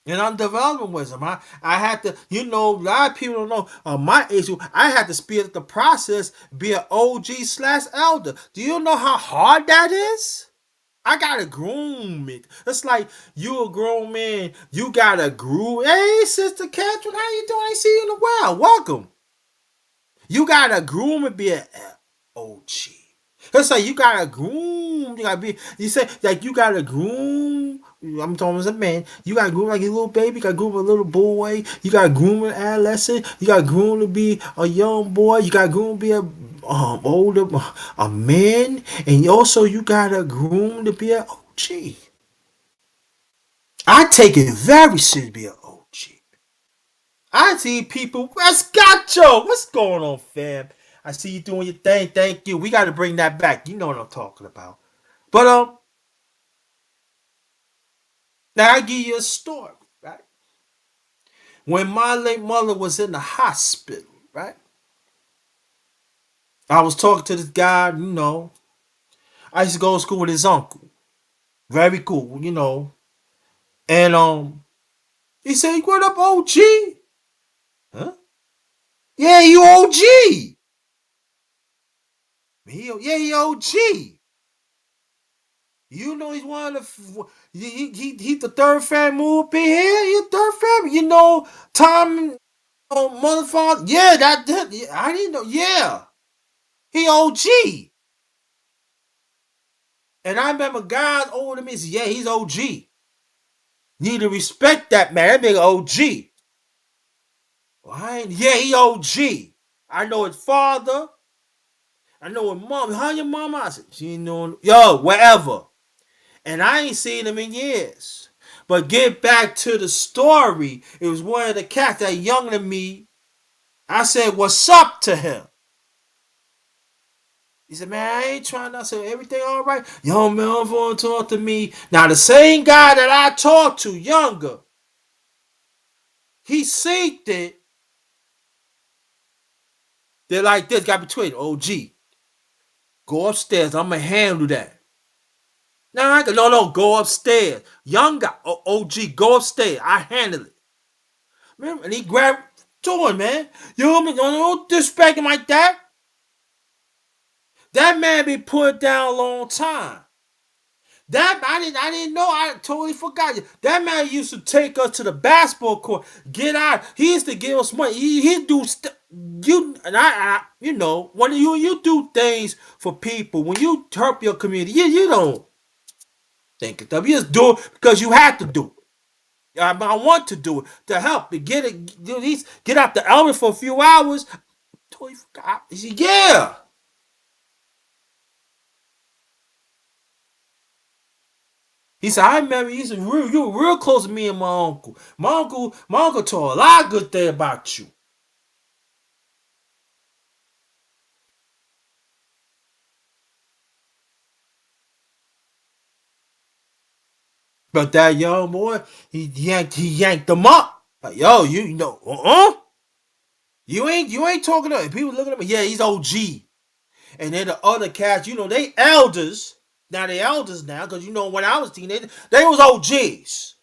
Speaker 4: And I'm developing wisdom. I had to, a lot of people don't know my issue. I had to speed up the process, be an OG/elder. Do you know how hard that is? I gotta groom it. It's like you a grown man. You gotta groom. Hey, Sister Catherine, how you doing? I ain't see you in a while. Welcome. You gotta groom and be an OG. It's like you gotta groom. You gotta be. You say like you gotta groom. I'm talking as a man. You gotta groom like a little baby. You gotta groom a little boy. You gotta groom an adolescent. You gotta groom to be a young boy. You gotta groom to be a older a man. And also you gotta groom to be an OG. I take it very serious to be an OG. I see people. Escacho, what's going on, fam? I see you doing your thing. Thank you. We got to bring that back. You know what I'm talking about. But now I give you a story, right? When my late mother was in the hospital, right? I was talking to this guy. I used to go to school with his uncle. Very cool. And he said, "What up, OG?" Huh? Yeah, you OG. He OG. He's one of the he the third family up in here. He the third family. Tom, mother, father. Yeah, yeah, I didn't know. Yeah, he OG. And I remember guys older than me said, "Yeah, he's OG. Need to respect that man. That nigga OG." Well, yeah, he OG. I know his father. I know his mom. How your mama? I said, she ain't know. Yo, wherever. And I ain't seen him in years. But get back to the story. It was one of the cats that younger than me. I said, "What's up?" to him. He said, "Man, I ain't trying to." I said, "Everything all right?" "Yo, man, I'm going to talk to me." Now, the same guy that I talked to, younger, he synced it. They're like this, got between. "OG, go upstairs. I'm going to handle that." No, go upstairs. Young guy, OG, go upstairs. I handle it. Remember? And he grabbed doing, man. You know me? Don't disrespect him like that. That man be put down a long time. That I didn't know. I totally forgot. That man used to take us to the basketball court. Get out. He used to give us money. He do you and when you do things for people, when you help your community, you don't think it up. You just do it because you have to do it. I want to do it to help to get it. At least get out the element for a few hours. Totally forgot. He said, "Yeah." He said, "I remember you were real close to me and my uncle. My uncle told a lot of good things about you." But that young boy, he yanked them up. Like, yo, you know, You ain't talking to people looking at me. Yeah, he's OG. And then the other cats, they elders. Now they elders now, because when I was a teenager, they was OGs.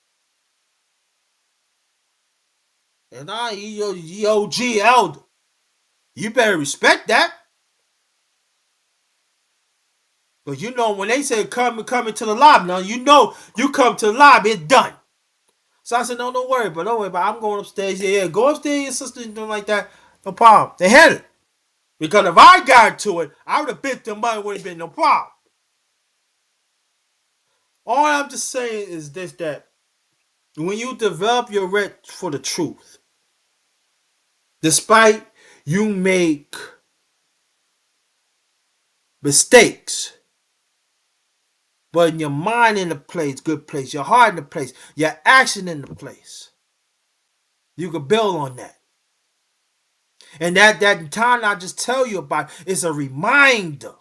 Speaker 4: And now he OG elder. You better respect that. Because when they say come into the lobby, now you come to the lobby, it's done. So I said, no, don't worry, but I'm going upstairs. Yeah, go upstairs, your sister, and like that. No problem. They had it. Because if I got to it, I would have bit them money, would have been no problem. All I'm just saying is this, that when you develop your red for the truth, despite you make mistakes, but in your mind in the place, good place, your heart in the place, your action in the place, you can build on that. And that time I just tell you about is a reminder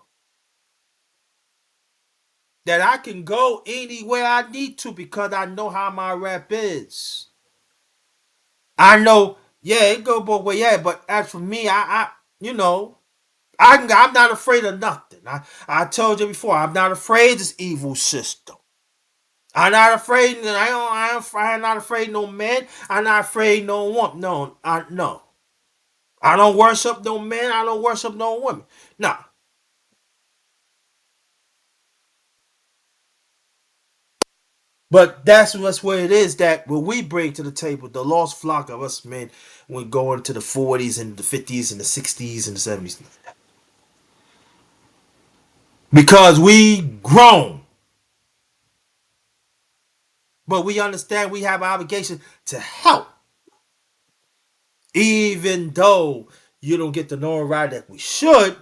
Speaker 4: that I can go anywhere I need to because I know how my rap is. I know, yeah, it go both ways, yeah, but as for me, I'm not afraid of nothing. I told you before, I'm not afraid of this evil system. I'm not afraid. I'm not afraid no man. I'm not afraid no woman. No. I don't worship no man. I don't worship no woman. No. But that's what it is that what we bring to the table, the lost flock of us men, when going to the 40s and the 50s and the 60s and the 70s. Because we grown. But we understand we have an obligation to help. Even though you don't get the notoriety that we should,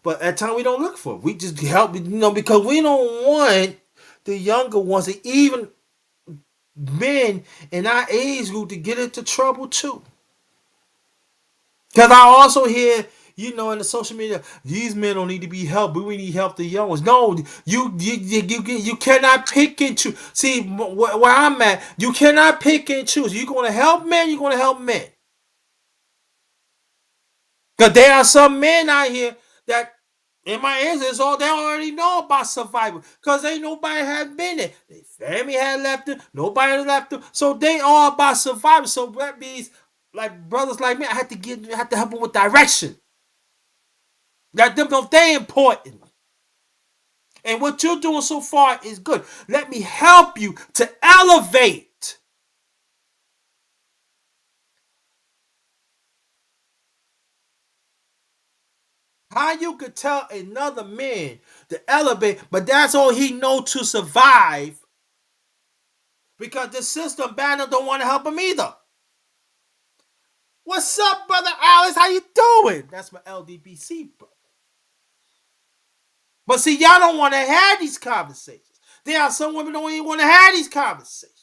Speaker 4: but at times we don't look for it. We just help, because we don't want the younger ones, and even men in our age group, to get into trouble too. Because I also hear, in the social media, these men don't need to be helped, but we need help the young ones. No, you cannot pick and choose. See, where I'm at, you cannot pick and choose. You're going to help men, you're going to help men. Because there are some men out here that, in my answers, all they already know about survival. Because ain't nobody had been there. Their family had left them. Nobody left them. So they all about survival. So that means, like brothers like me, I had to help them with direction. That them they important. And what you're doing so far is good. Let me help you to elevate. How you could tell another man to elevate, but that's all he know to survive, because the system banner don't want to help him either. What's up, brother Alice? How you doing? That's my LDBC, bro. But see, y'all don't want to have these conversations. There are some women don't even want to have these conversations.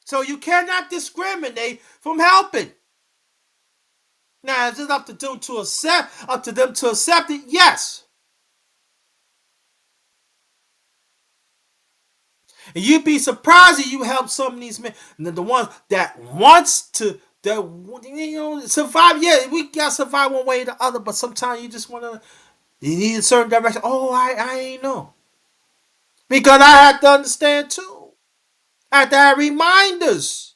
Speaker 4: So you cannot discriminate from helping. Now, is it up to them to accept it? Yes. And you'd be surprised if you help some of these men, the ones that wants to survive. Yeah, we got to survive one way or the other, but sometimes you just want to, you need a certain direction. Oh, I ain't know. Because I had to understand too. I had to have reminders.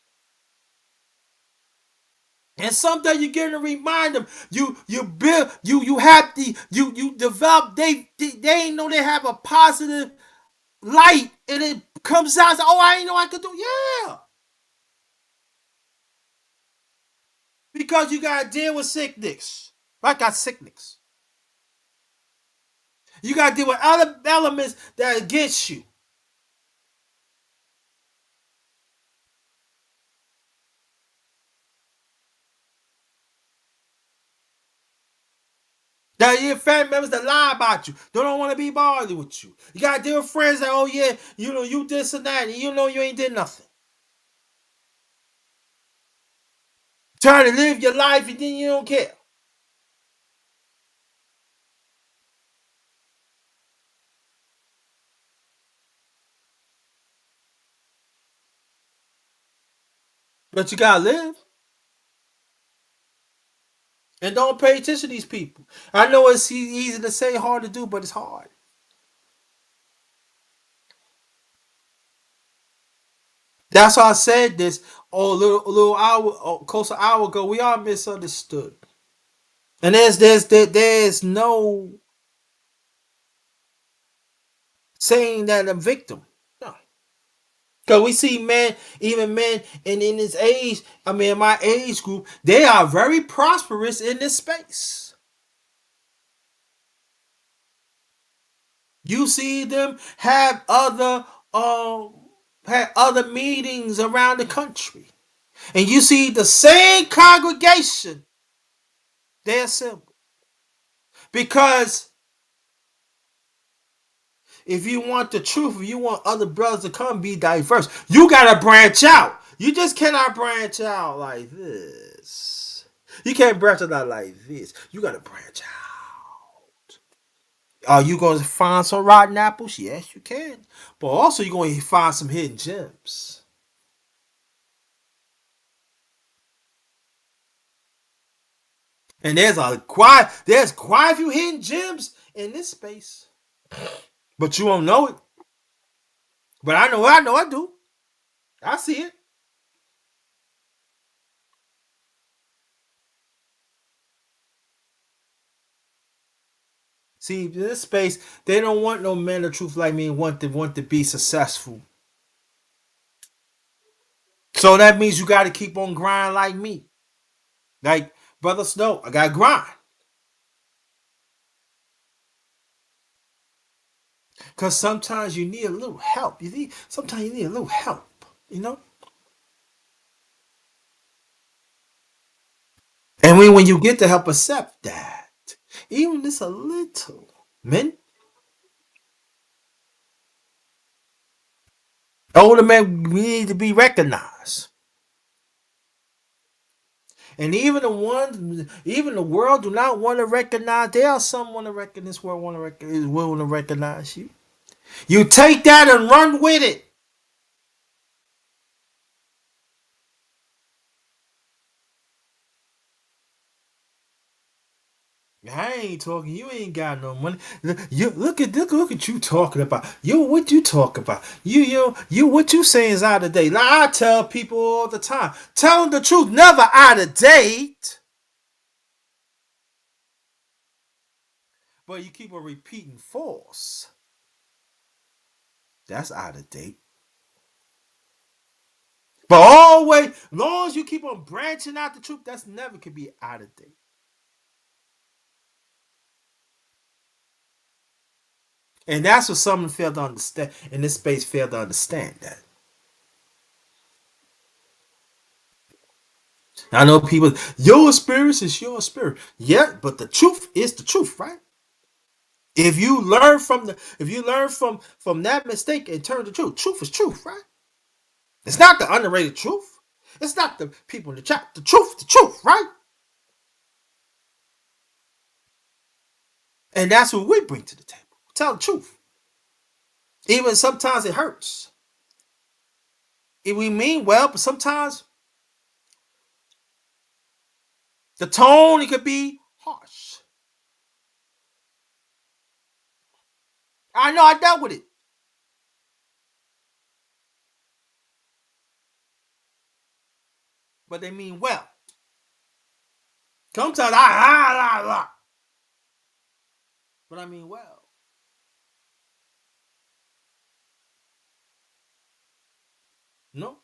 Speaker 4: And sometimes you get to remind them. You build, you have the, you develop, they ain't know they have a positive light, and it comes out. Oh, I didn't know I could do. Yeah, because you gotta deal with sickness. I got sickness. You gotta deal with other elements that are against you. That your family members that lie about you. They don't want to be bothered with you. You gotta deal with friends that, oh yeah, you this and that, and you ain't did nothing. Trying to live your life and then you don't care. But you gotta live. and don't pay attention to these people. I know it's easy to say, hard to do, but it's hard. That's why I said this. Oh, a little hour, close to an hour ago. We are misunderstood, and there's no saying that I'm a victim. No, because we see men, even men in this age. I mean, in my age group, they are very prosperous in this space. You see them have other meetings around the country, and you see the same congregation they assemble. Because if you want the truth, if you want other brothers to come, be diverse, you gotta branch out. You just cannot branch out like this. You can't branch out like this. You gotta branch out. Are you gonna find some rotten apples? Yes, you can. But also, you're gonna find some hidden gems. And there's quite a few hidden gems in this space. But you won't know it. But I do. I see it. See, in this space, they don't want no men of truth like me and want to be successful. So that means you gotta keep on grinding like me. Like Brother Snow, I gotta grind. Cause sometimes you need a little help. Sometimes you need a little help, you know? And when you get the help, accept that. Even just a little. Men, older men, we need to be recognized. And even the world do not want to recognize. There are some want to recognize. This world want to recognize, is willing to recognize you. You take that and run with it. I ain't talking. You ain't got no money. You look at you talking about. You what you talk about? You what you saying is out of date. Like I tell people all the time, tell them the truth, never out of date. But you keep on repeating false. That's out of date. But always, as long as you keep on branching out the truth, that's never could be out of date. And that's what someone failed to understand in this space. Failed to understand that. I know people, your spirit is your spirit. Yeah, but the truth is the truth, right? If you learn from that mistake and turn to truth is truth, right? It's not the underrated truth. It's not the people in the chat. The truth, right? And that's what we bring to the table. Tell the truth. Even sometimes it hurts. If we mean well, but sometimes the tone it could be harsh. I know I dealt with it, but they mean well. Sometimes but I mean well. No.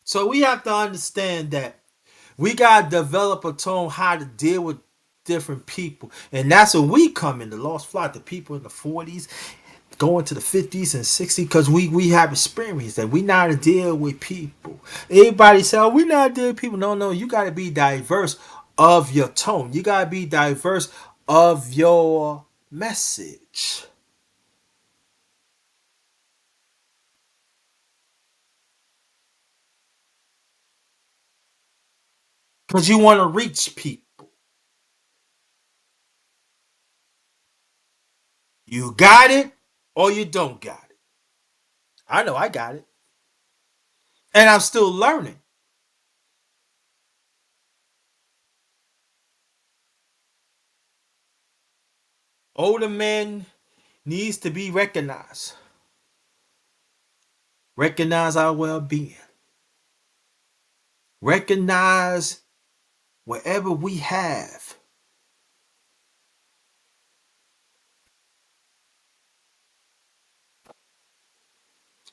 Speaker 4: So we have to understand that we gotta develop a tone how to deal with different people, and that's where we come in. The lost flock, the people in the 40s, going to the 50s and 60s, because we have experience that we know how to deal with people. Everybody say, "Oh, we know how to deal with people." No, you gotta be diverse of your tone. You gotta be diverse of your message, because you want to reach people. You got it or you don't got it. I know I got it. And I'm still learning. Older men needs to be recognized. Recognize our well-being. Recognize whatever we have.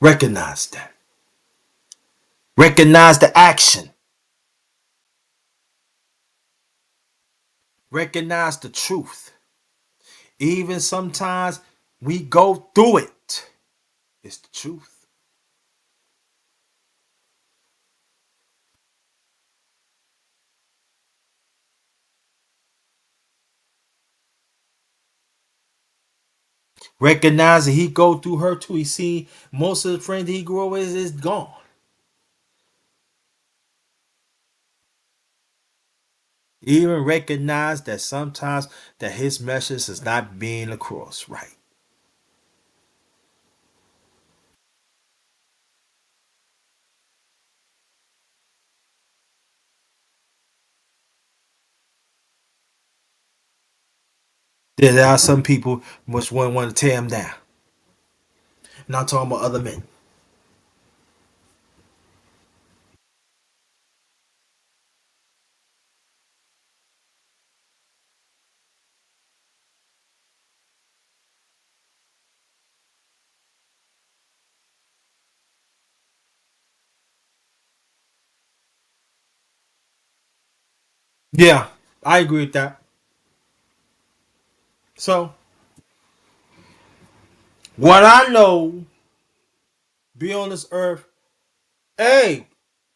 Speaker 4: Recognize that. Recognize the action. Recognize the truth. Even sometimes we go through it. It's the truth. Recognize that he go through her too. He see most of the friends that he grew up with is gone. Even recognize that sometimes that his message is not being across right. There are some people which want to tear him down. Not talking about other men. Yeah, I agree with that. So what I know, be on this earth. Hey,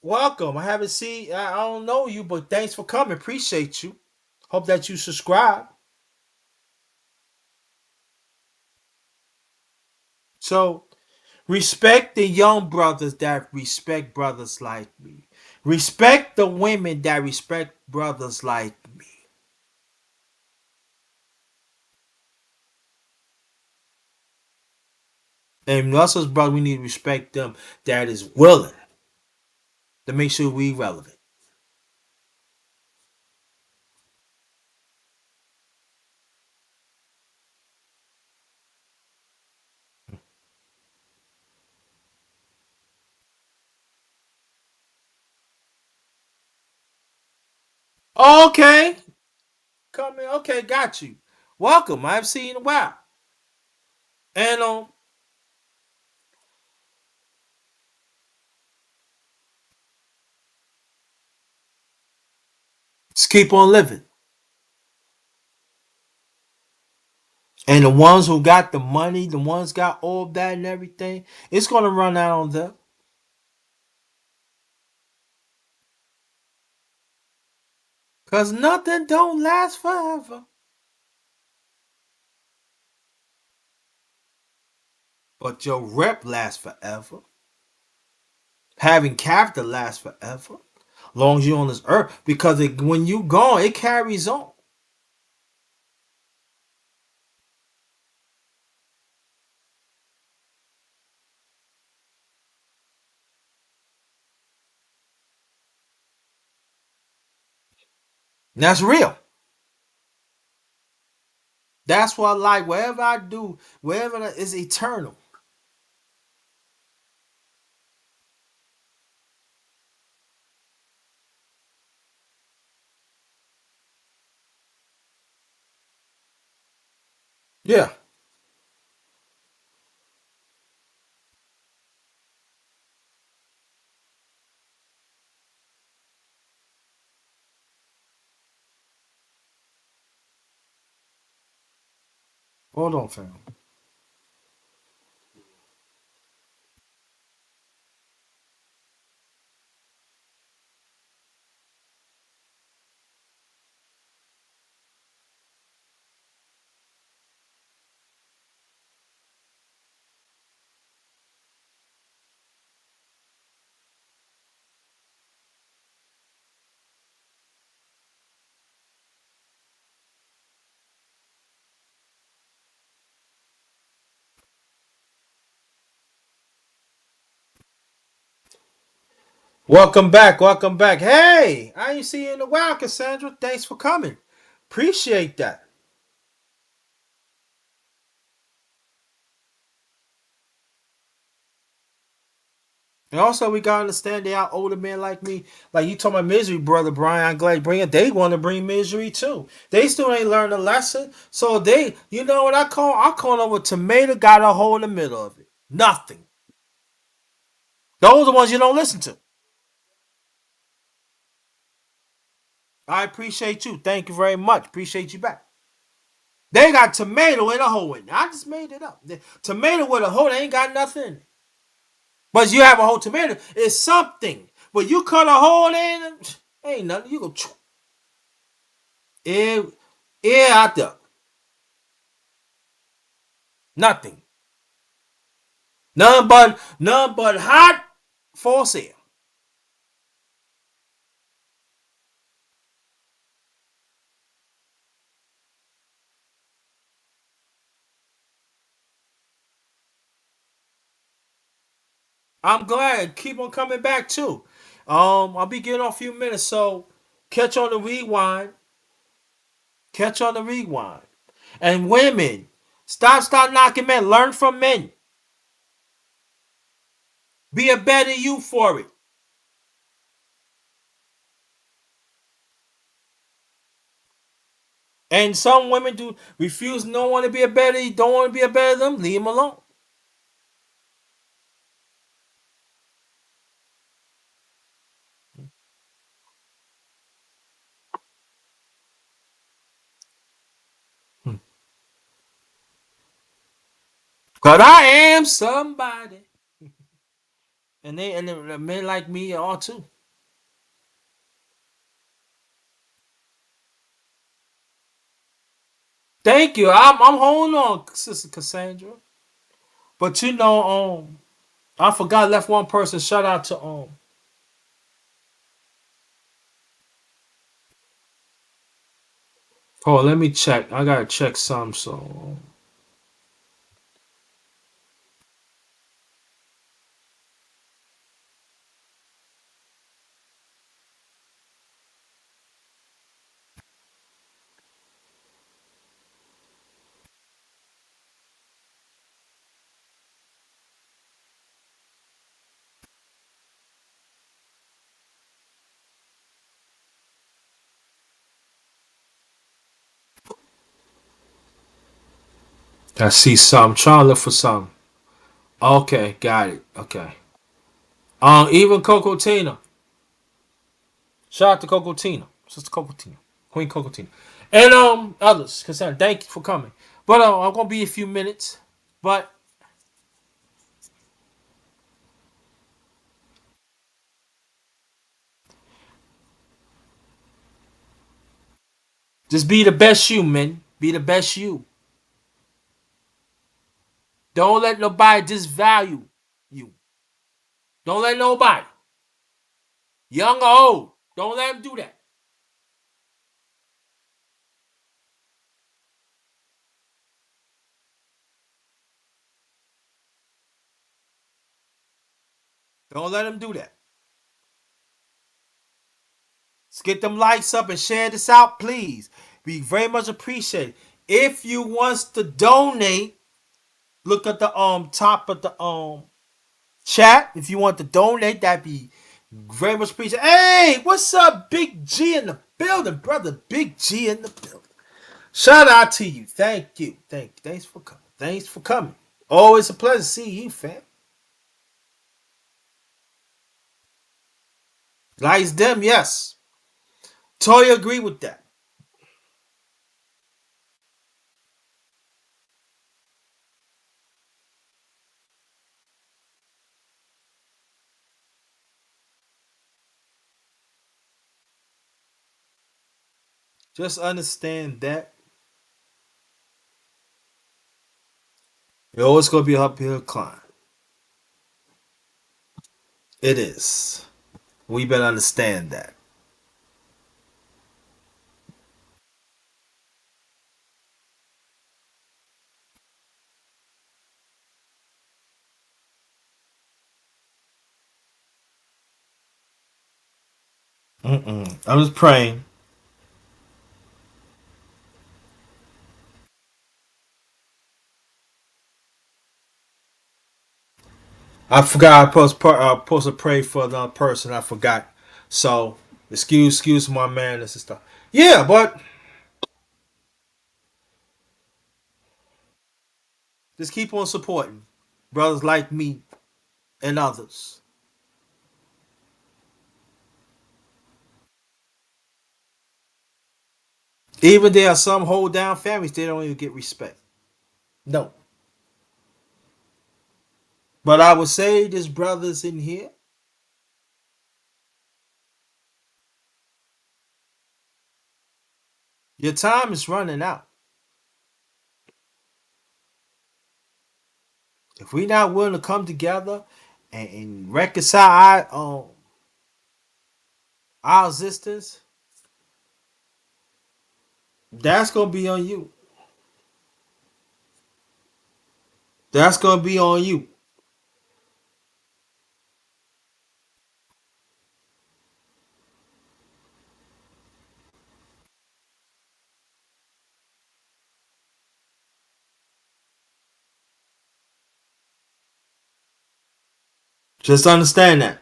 Speaker 4: welcome. I haven't seen. I don't know you, but thanks for coming. Appreciate you. Hope that you subscribe. So respect the young brothers that respect brothers like me. Respect the women that respect brothers like me. And us as brothers, we need to respect them that is willing to make sure we relevant. Okay, come in. Okay, got you. Welcome. I haven't seen you in a while. And just keep on living. And the ones who got the money, the ones got all that and everything, it's gonna run out on them. Cause nothing don't last forever. But your rep lasts forever. Having character lasts forever. Long as you're on this earth. Because when you gone, it carries on. And that's real. That's what I like. Whatever I do, wherever is eternal. Yeah. Hold on, fam. Welcome back. Welcome back. Hey, I ain't see you in a while, Cassandra. Thanks for coming. Appreciate that. And also, we gotta understand they are older men like me. Like you told my misery brother Brian, I'm glad you bring it. They want to bring misery too. They still ain't learned a lesson. So they, you know what I call? I call them a tomato got a hole in the middle of it. Nothing. Those are the ones you don't listen to. I appreciate you. Thank you very much. Appreciate you back. They got tomato in a hole in it. I just made it up. Tomato with a hole, they ain't got nothing in it. But you have a whole tomato, it's something. But you cut a hole in it, ain't nothing. You go air, air out there. Nothing. None but hot force air. I'm glad. Keep on coming back too. I'll be getting off a few minutes, so catch on the rewind. Catch on the rewind. And women, stop knocking men. Learn from men. Be a better you for it. And some women do refuse, don't want to be a better, don't want to be a better than them. Leave them alone. Cause I am somebody, and the men like me are too. Thank you. I'm holding on, Sister Cassandra. But I forgot left one person. Shout out to Oh, let me check. I gotta check some. So I see some. Trying to look for some. Okay, got it. Okay. Even Coco Tina. Shout out to Coco Tina, Sister Coco Tina, Queen Coco Tina, and others. Cassandra, thank you for coming. But I'm gonna be a few minutes. But just be the best you, man. Be the best you. Don't let nobody disvalue you. Don't let nobody, young or old, don't let them do that. Don't let them do that. Let's get them likes up and share this out, please. Be very much appreciated. If you wants to donate, look at the top of the chat. If you want to donate, that'd be very much appreciated. Hey, what's up, Big G in the building, brother? Big G in the building. Shout out to you. Thank you. Thanks for coming. Thanks for coming. Always a pleasure to see you, fam. Likes them, yes. Totally agree with that. Just understand that it's always gonna be an uphill climb. It is. We better understand that. I'm just praying. I forgot I supposed to pray for another person. I forgot. So excuse my man and stuff. Yeah, but just keep on supporting brothers like me and others. Even there are some hold down families, they don't even get respect. No. But I would say there's brothers in here. Your time is running out. If we're not willing to come together and reconcile our existence, that's gonna be on you. That's gonna be on you. Just understand that.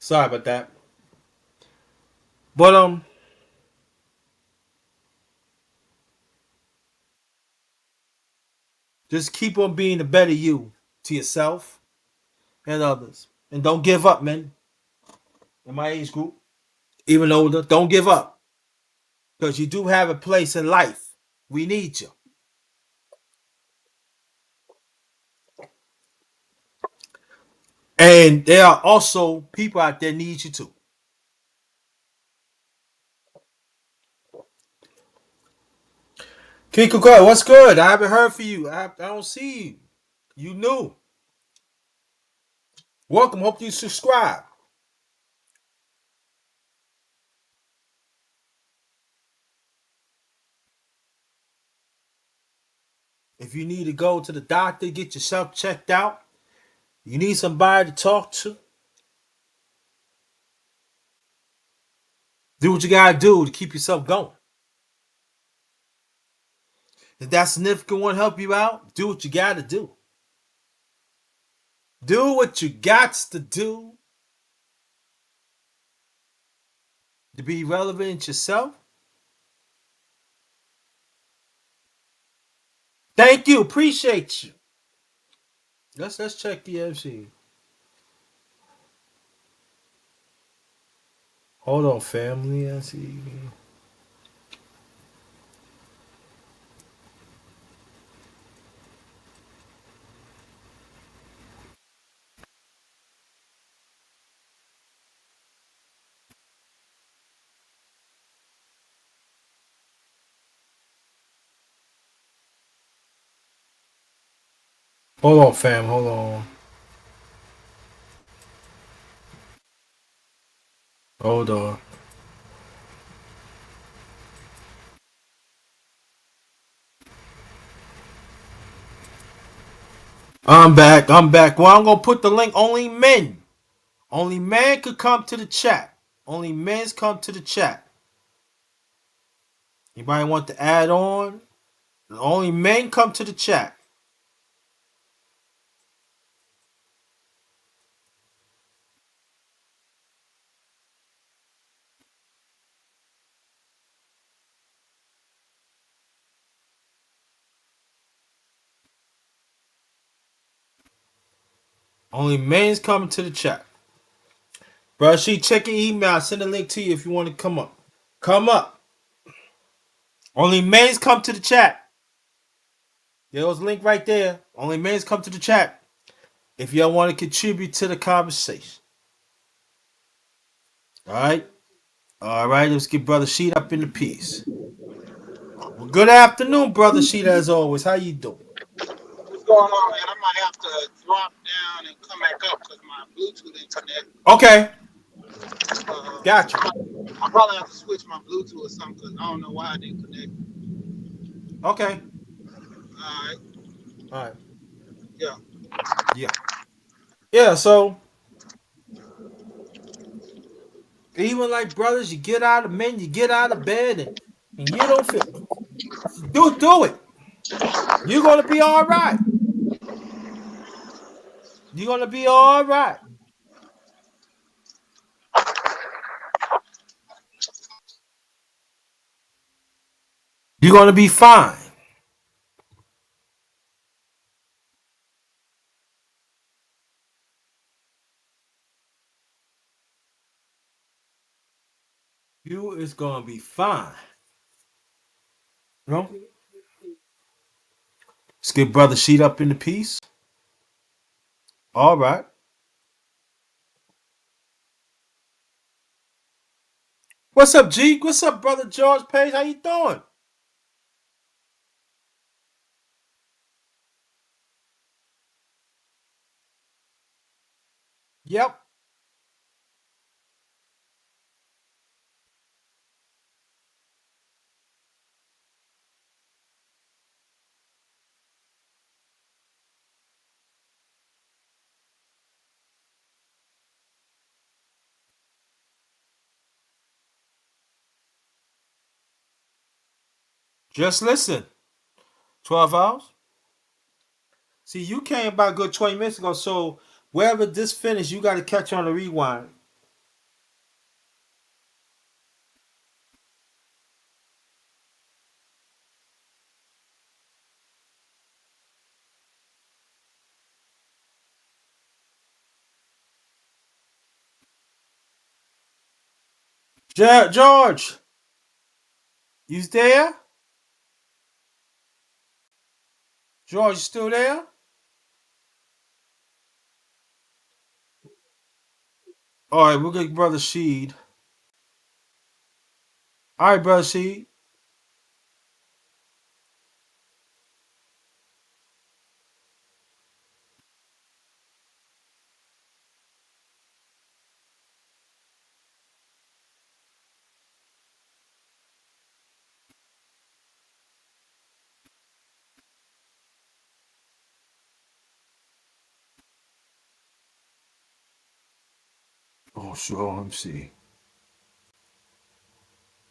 Speaker 4: Sorry about that. But just keep on being the better you to yourself and others. And don't give up, man. In my age group, even older, don't give up. Because you do have a place in life. We need you. And there are also people out there need you too. Kiko, what's good? I haven't heard from you. I don't see you. You new. Welcome. Hope you subscribe. If you need to go to the doctor, get yourself checked out, you need somebody to talk to, do what you gotta do to keep yourself going. If that significant one help you out, do what you gotta do. Do what you got to do to be relevant yourself. Thank you. Appreciate you. Let's check the MC. Hold on, family. Let's see. Hold on, fam. Hold on. Hold on. I'm back. I'm back. Well, I'm gonna put the link. Only men. Only men could come to the chat. Only men's come to the chat. Anybody want to add on? Only men come to the chat. Only men's coming to the chat. Bro, check your email. I'll send a link to you if you want to come up. Come up. Only men's come to the chat. There's a link right there. Only men's come to the chat. If y'all want to contribute to the conversation. Alright? Alright, let's get Brother Sheet up in the piece. Well, good afternoon, Brother Sheet, as always. How you doing?
Speaker 5: What's going on, man? I might have to drop down and come back up because my Bluetooth internet.
Speaker 4: Okay. Gotcha.
Speaker 5: I probably have to switch my Bluetooth or something because I don't know why I didn't connect.
Speaker 4: Okay.
Speaker 5: All right.
Speaker 4: All right.
Speaker 5: Yeah.
Speaker 4: Yeah. Yeah. So even like brothers, you get out of men, you get out of bed, and you don't feel do it. You're gonna be all right. You're gonna be all right. You're gonna be fine. You is gonna be fine. You know? Let's get brother Sheet up in the piece. All right. What's up, G? What's up, brother George Page? How you doing? Yep. Just listen. 12 hours. See, you came about a good 20 minutes ago, so wherever this finished, you got to catch on the rewind. George, you there? George, you still there? All right, we'll get brother Sheed. All right, brother Sheed. Oh, sure. Let me see.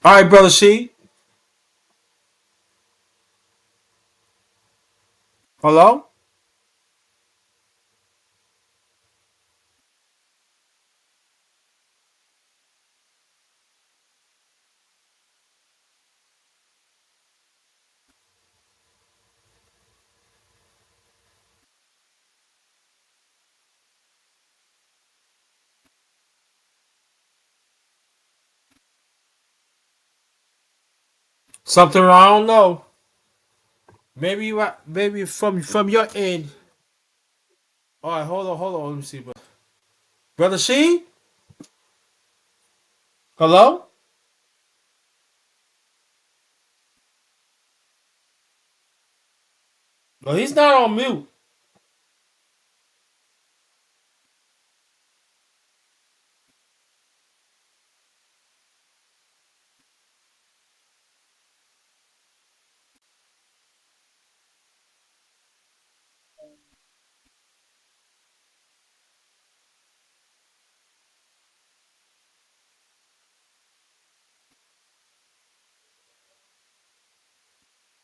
Speaker 4: All right, brother Sheed. Hello? Something I don't know. Maybe maybe from your end. All right, hold on. Let me see, brother Sheed. Hello? No, he's not on mute.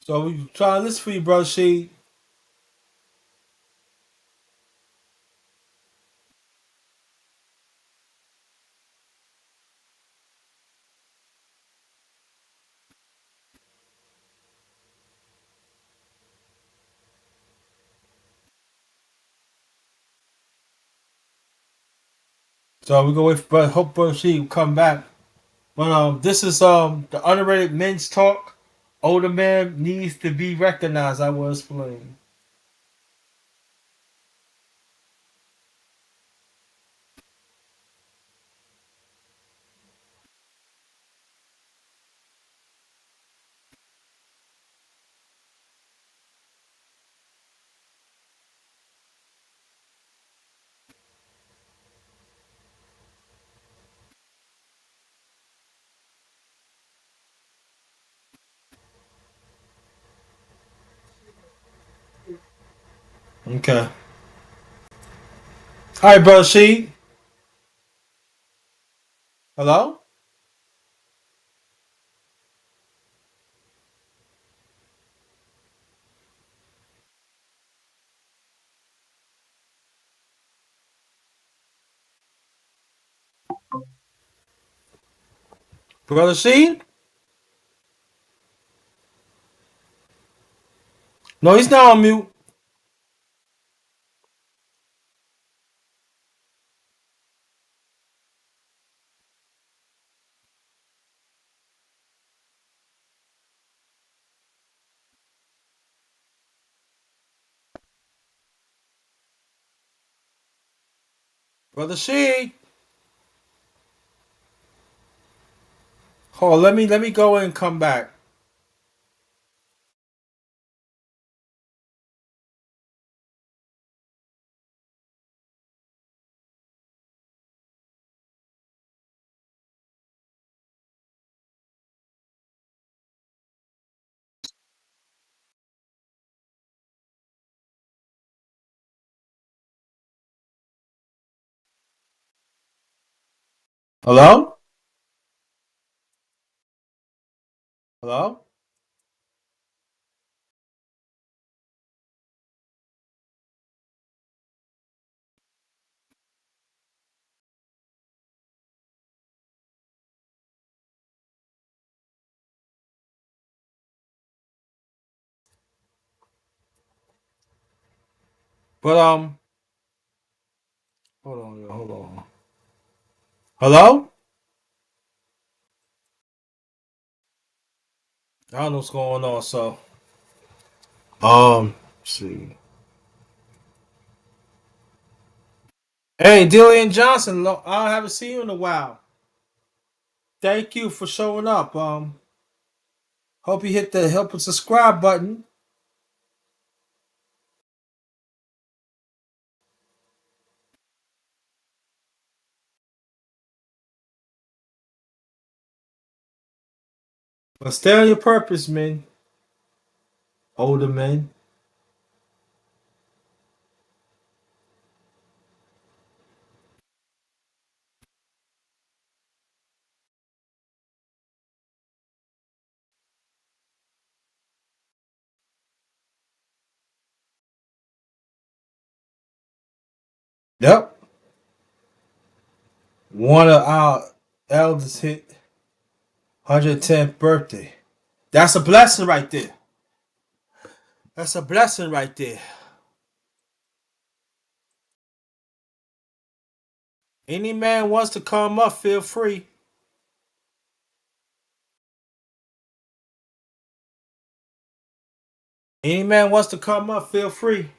Speaker 4: So we try to listen for you, brother Sheed. So we go wait for hope brother Sheed will come back. But this is the underrated men's talk. Older man needs to be recognized. I will explain. Okay. All right, brother Sheed. Hello, brother Sheed. No, he's not on mute. Brother Sheed. Hold on, let me go and come back. Hello, hello, but hold on, hold on. Hello. I don't know what's going on. So, let's see. Hey, Dillian Johnson. I haven't seen you in a while. Thank you for showing up. Hope you hit the help and subscribe button. But stay on your purpose, man. Older men. Yep. One of our elders hit 110th birthday. That's a blessing right there. That's a blessing right there. Any man wants to come up, feel free. Any man wants to come up, feel free.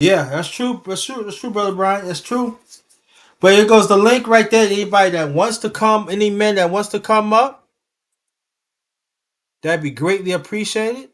Speaker 4: Yeah, that's true. That's true. That's true, brother Brian. That's true. But here goes the link right there. Anybody that wants to come, any man that wants to come up, that'd be greatly appreciated.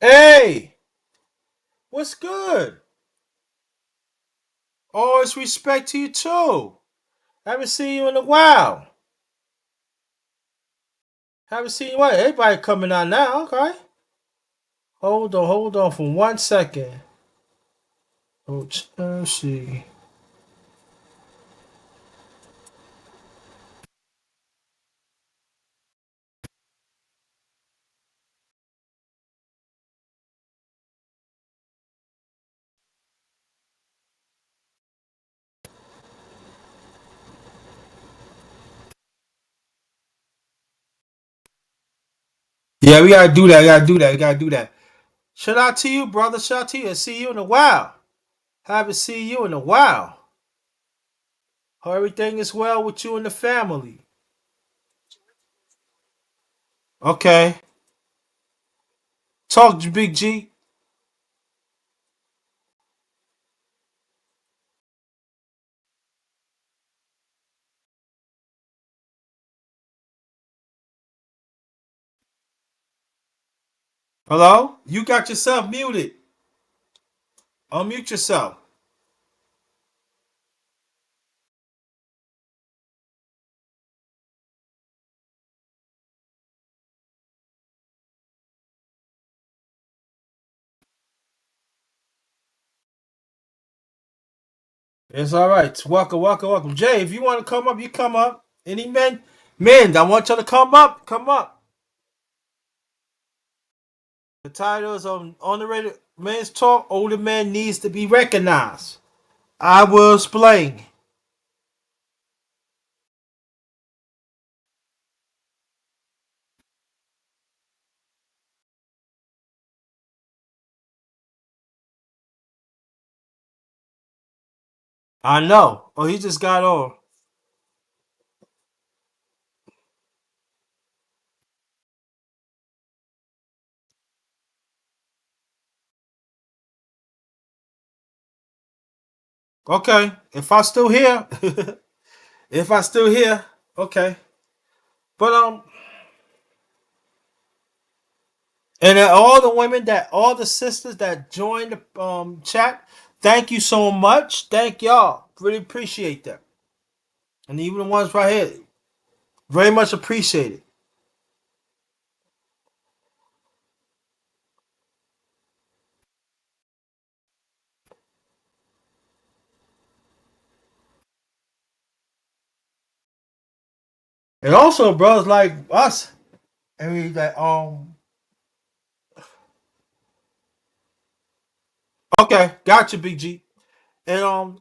Speaker 4: Hey, what's good? Always respect to you too. Haven't seen you in a while. Haven't seen you. What? Everybody coming on now. Okay. Hold on for 1 second. Let's see. Yeah, we gotta do that. We gotta do that. We gotta do that. Shout out to you, brother. Shout out to you. See you in a while. Haven't seen you in a while. Hope everything is well with you and the family. Okay. Talk to Big G. Hello? You got yourself muted. Unmute yourself. It's all right. Welcome, welcome, welcome. Jay, if you want to come up, you come up. Any men? Men, I want you to come up. Come up. The title is on the radio. Men's Talk. Older men needs to be recognized. I will explain. I know. Oh, he just got on. Okay. If I still here, if I still here, okay. But and all the women all the sisters that joined the chat, thank you so much. Thank y'all. Really appreciate that. And even the ones right here, very much appreciated. And also, brothers like us, I mean that okay, got you, Big G. And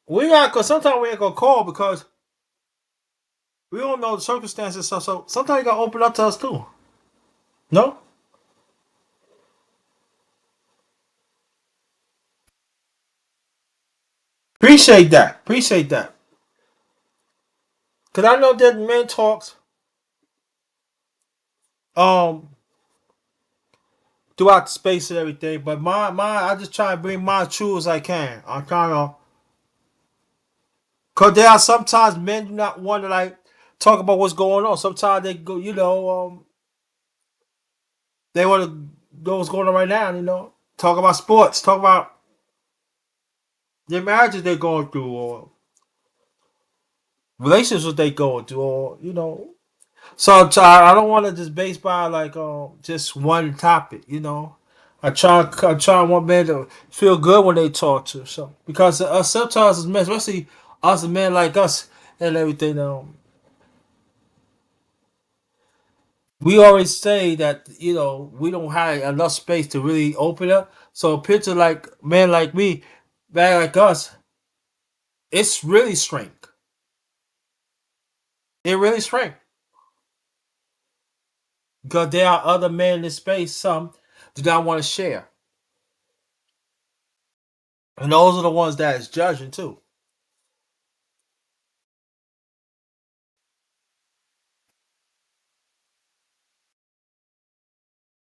Speaker 4: we got cause sometimes we ain't gonna call because we don't know the circumstances. So sometimes you gotta open up to us too. No, appreciate that. Appreciate that. Cause I know that men talks um throughout the space and everything, but my I just try to bring my true as I can. I'm trying to cause there are sometimes men do not want to like talk about what's going on. Sometimes they go, they want to know what's going on right now. Talk about sports, talk about their marriages they're going through, or relationships they going through, or So I don't want to just base by like just one topic. I try want men to feel good when they talk to. So because sometimes as men, especially us men like us and everything, we always say that we don't have enough space to really open up. So a picture like men like me, man like us, it's really shrink. It really shrink because there are other men in this space. Some do not want to share, and those are the ones that is judging too.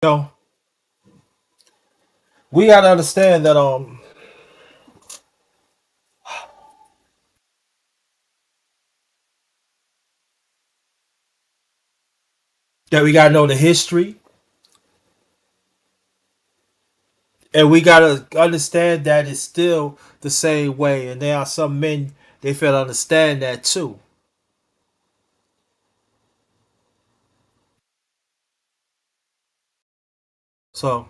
Speaker 4: So we gotta understand that we gotta know the history, and we gotta understand that it's still the same way. And there are some men they fail to understand that too. So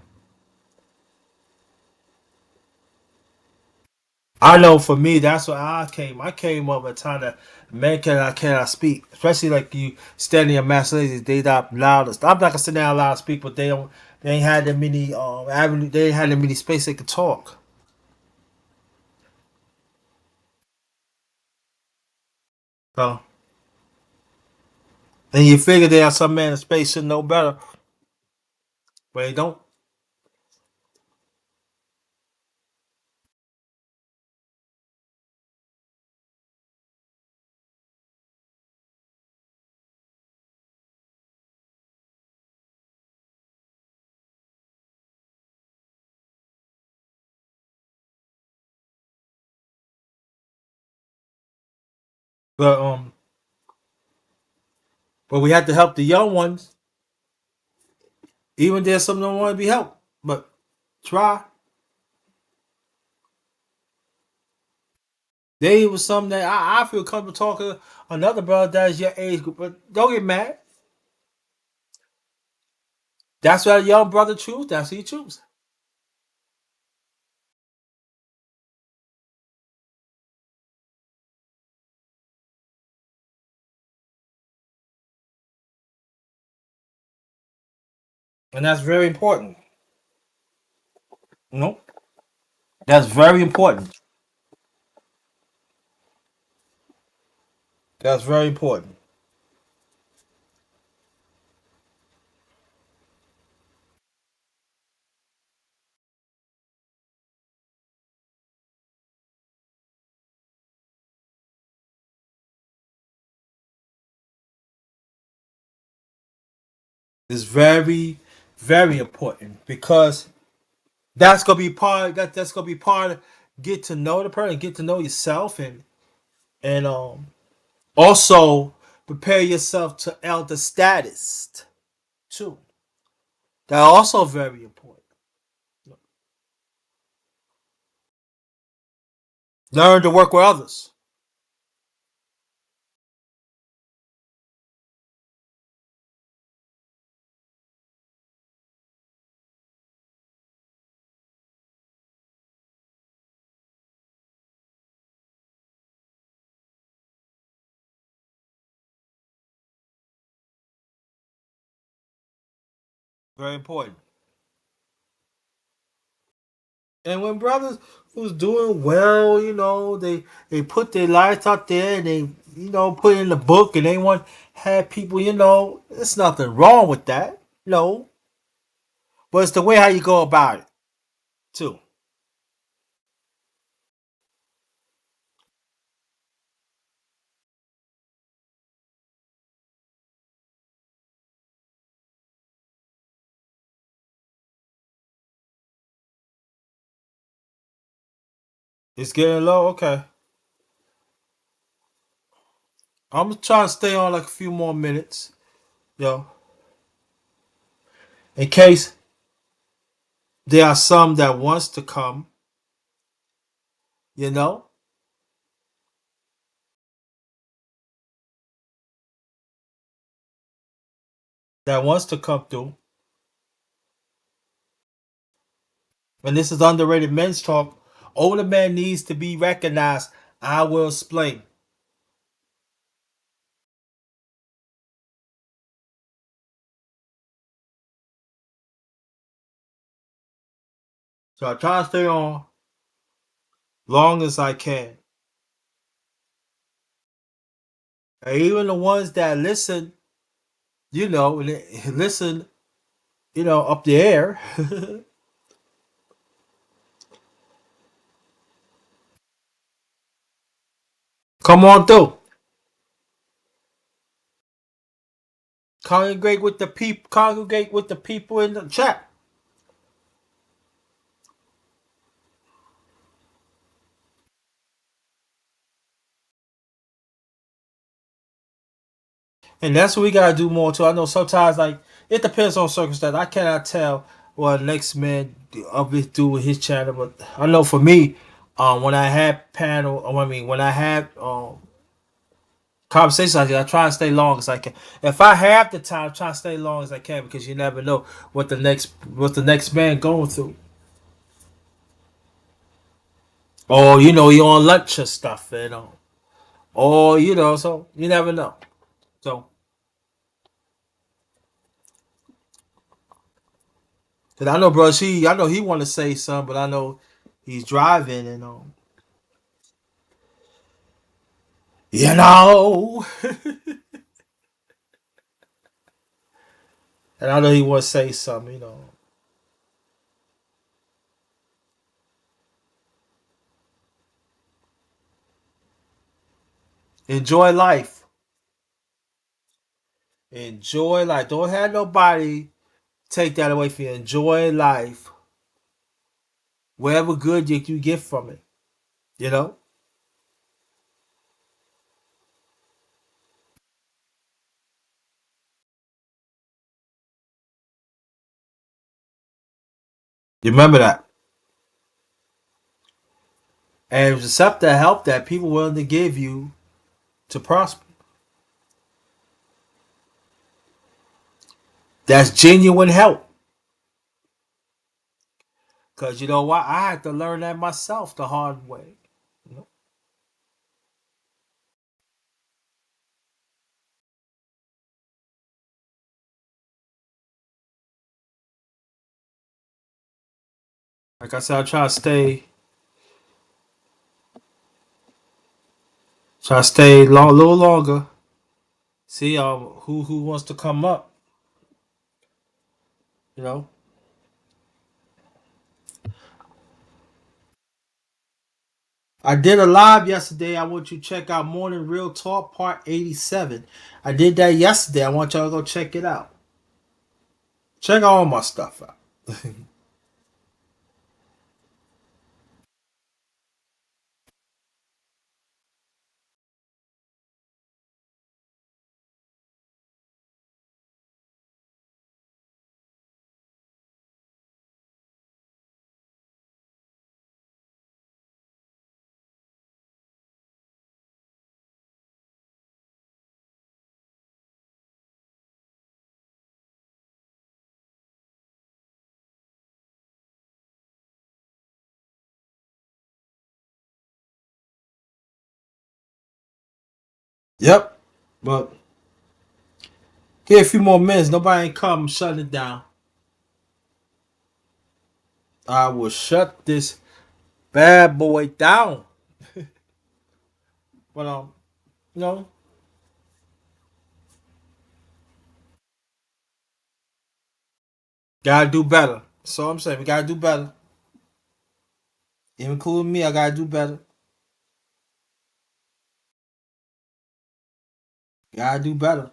Speaker 4: I know for me, that's what I came. I came up at a time that men cannot speak, especially like you standing in masculinity. They not loud. I'm not gonna sit down loud and speak, but they don't. They ain't had that many avenue. They ain't had that many space they could talk. So And you figure there are some man in space should know better, but they don't. But but we have to help the young ones, even there's some don't want to be helped. But try. There was some that I feel comfortable talking to another brother that is your age group, but don't get mad. That's what a young brother choose. That's what he choose. And that's very important. You know? That's very important. That's very important. It's very, very important because that's gonna be part that's gonna be part of get to know the person, get to know yourself and also prepare yourself to elder status too. That's also very important. Learn to work with others. Very important. And when brothers who's doing well, they put their lives out there and they put in the book and they want have people, there's nothing wrong with that. No. But it's the way how you go about it too. It's getting low, okay. I'm trying to stay on like a few more minutes, yo, in case there are some that wants to come, you know, that wants to come through. And this is underrated men's talk. Older man needs to be recognized. I will explain. So I try to stay on long as I can. And even the ones that listen, listen, up the air. Come on through. Congregate with the people in the chat. And that's what we gotta do more too. I know sometimes like it depends on circumstance. I cannot tell what next man of it do with his channel, but I know for me, when I had panel, when I had conversations like that, I try to stay long as I can. If I have the time, try to stay long as I can because you never know what the next man going through. Or you're on lunch or stuff, or so you never know. So, cause I know, bro, I know he want to say something, but I know he's driving and. You know, And I know he want to say something, you know. Enjoy life. Enjoy life. Don't have nobody take that away from you. Enjoy life. Whatever good you get from it. You know? You remember that. And accept the help that people willing to give you to prosper. That's genuine help. Because you know what? I had to learn that myself the hard way. You know? Like I said, I try to stay long, a little longer. See who wants to come up, you know. I did a live yesterday. I want you to check out Morning Real Talk Part 87. I did that yesterday. I want y'all to go check it out. Check all my stuff out. Yep. But give a few more minutes. Nobody ain't come. I'm shutting it down. I will shut this bad boy down. But you know, gotta do better. So I'm saying we gotta do better. Including me, I gotta do better. Gotta do better.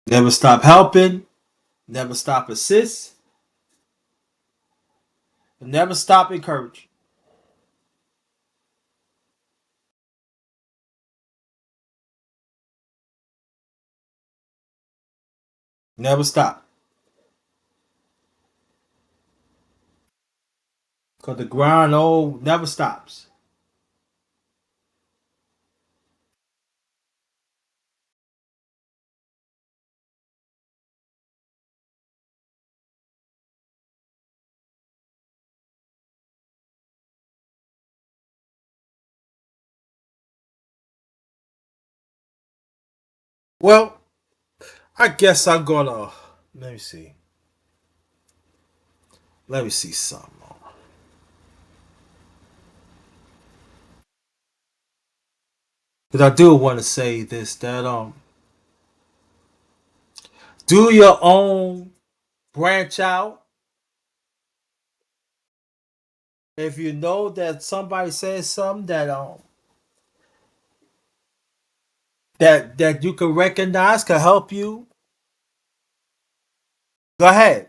Speaker 4: Never stop helping. Never stop assist. Never stop encouraging. Never stop. Cause the grind never stops. Well, I guess I'm gonna let me see. Let me see something. Cause I do want to say this that do your own branch out. If you know that somebody says something that you can recognize can help you, go ahead.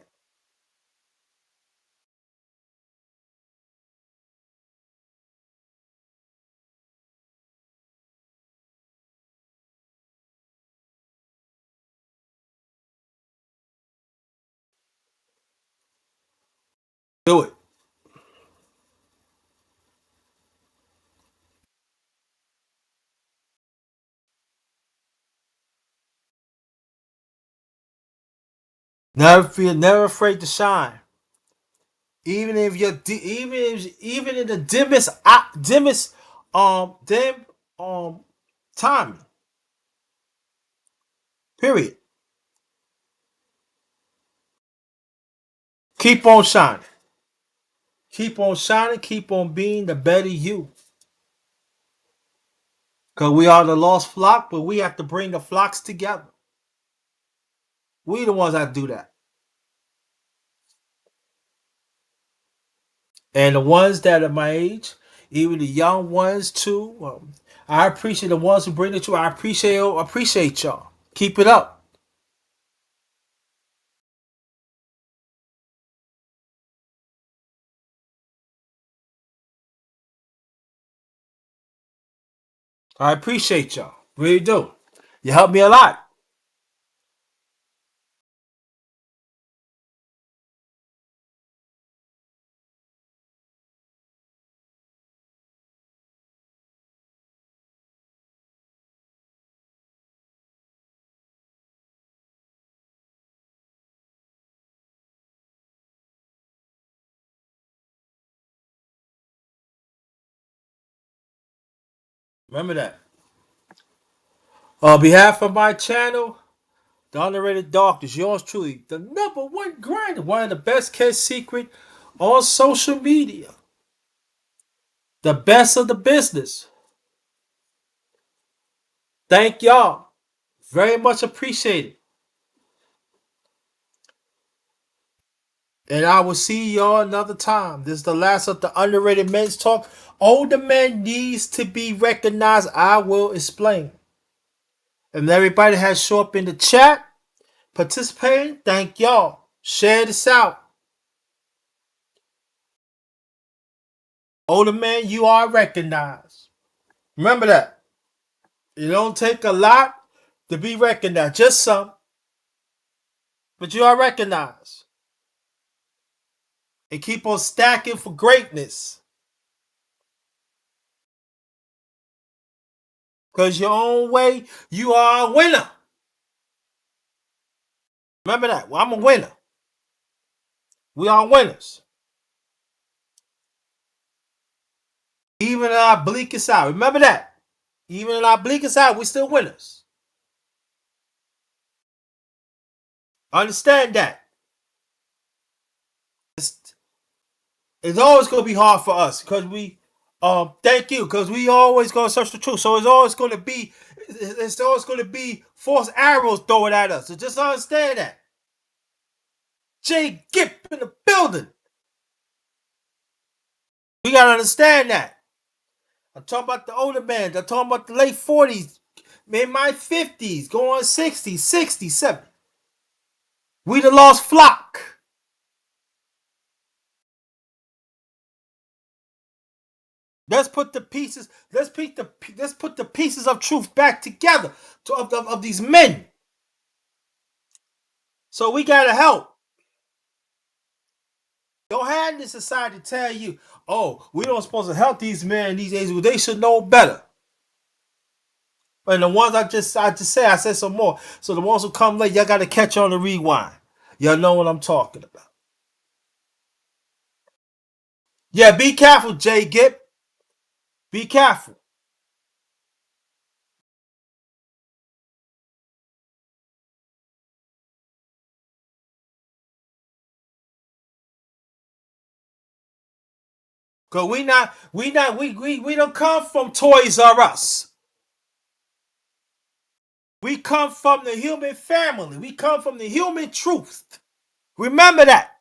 Speaker 4: Do it. Never afraid to shine. Even if even in the dimmest dim time. Period. Keep on shining. Keep on shining. Keep on being the better you. Because we are the lost flock, but we have to bring the flocks together. We the ones that do that. And the ones that are my age, even the young ones too. I appreciate the ones who bring it to. I appreciate y'all. Keep it up. I appreciate y'all. Really do. You help me a lot. Remember that. On behalf of my channel, The Underrated Darkness, yours truly, the number one grinder, one of the best kept secret on social media. The best of the business. Thank y'all. Very much appreciated. And I will see y'all another time. This is the last of the Underrated Men's Talk. Older men needs to be recognized. I will explain. And everybody has show up in the chat, participating. Thank y'all. Share this out. Older men, you are recognized. Remember that. It don't take a lot to be recognized. Just some. But you are recognized. And keep on stacking for greatness. Because your own way, you are a winner. Remember that. Well, I'm a winner. We are winners. Even in our bleakest hour. Remember that. Even in our bleakest hour, we're still winners. Understand that. It's always going to be hard for us because thank you, because we always going to search the truth. So it's always going to be false arrows thrown at us. So just understand that. Jay Gipp in the building. We got to understand that. I'm talking about the older man. I'm talking about the late 40s, in my 50s, going 60s, 60s, 70s. We the lost flock. Let's put the pieces. Let's put the pieces of truth back together of these men. So we gotta help. Don't have this society tell you, oh, we don't supposed to help these men these days. They should know better. And the ones I said some more. So the ones who come late, y'all gotta catch on the rewind. Y'all know what I'm talking about. Yeah, be careful, Jay Gipp. Be careful. Cause we don't come from Toys R Us. We come from the human family. We come from the human truth. Remember that.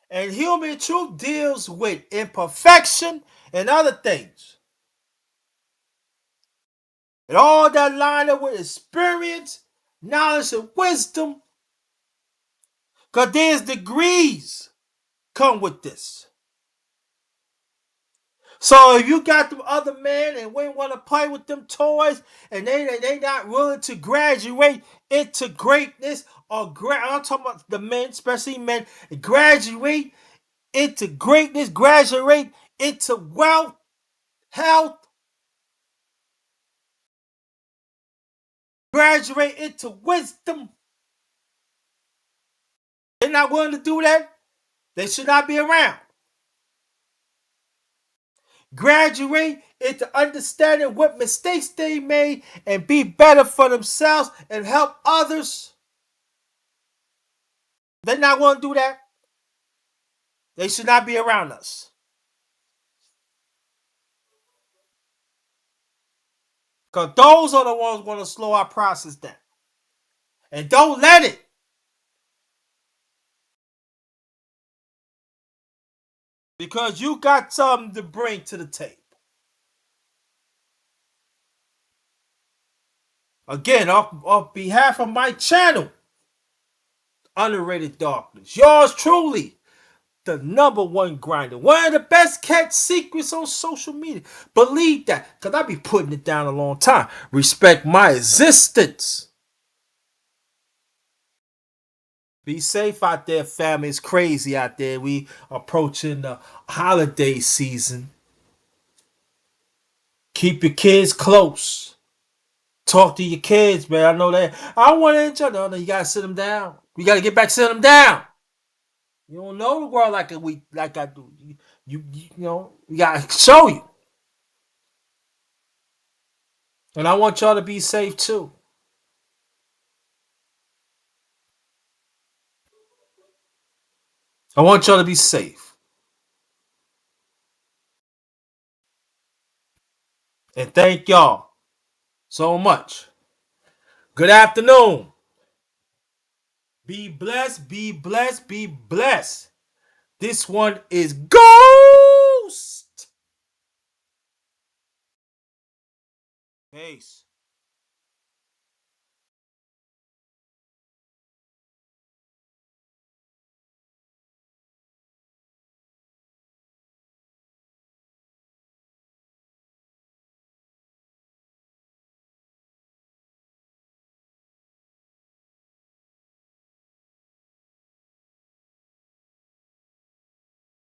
Speaker 4: And human truth deals with imperfection and other things. And all that line up with experience, knowledge, and wisdom. Because there's degrees come with this. So if you got them other men and we want to play with them toys and they not willing to graduate into greatness I'm talking about the men, especially men, graduate into greatness, graduate into wealth, health, graduate into wisdom. They're not willing to do that. They should not be around. Graduate into understanding what mistakes they made and be better for themselves and help others. They're not willing to do that. They should not be around us. Because those are the ones going to slow our process down. And don't let it. Because you got something to bring to the table. Again, on behalf of my channel, Underrated Darkness, yours truly, the #1 grinder. One of the best kept secrets on social media. Believe that, because I be putting it down a long time. Respect my existence. Be safe out there, family. It's crazy out there. We approaching the holiday season. Keep your kids close. Talk to your kids, man. I know that. I want to enjoy. No, you gotta sit them down. You gotta get back, sit them down. You don't know the world like I do. You know, we gotta show you. And I want y'all to be safe too. I want y'all to be safe. And thank y'all so much. Good afternoon. Be blessed, be blessed, be blessed. This one is Ghost. Peace.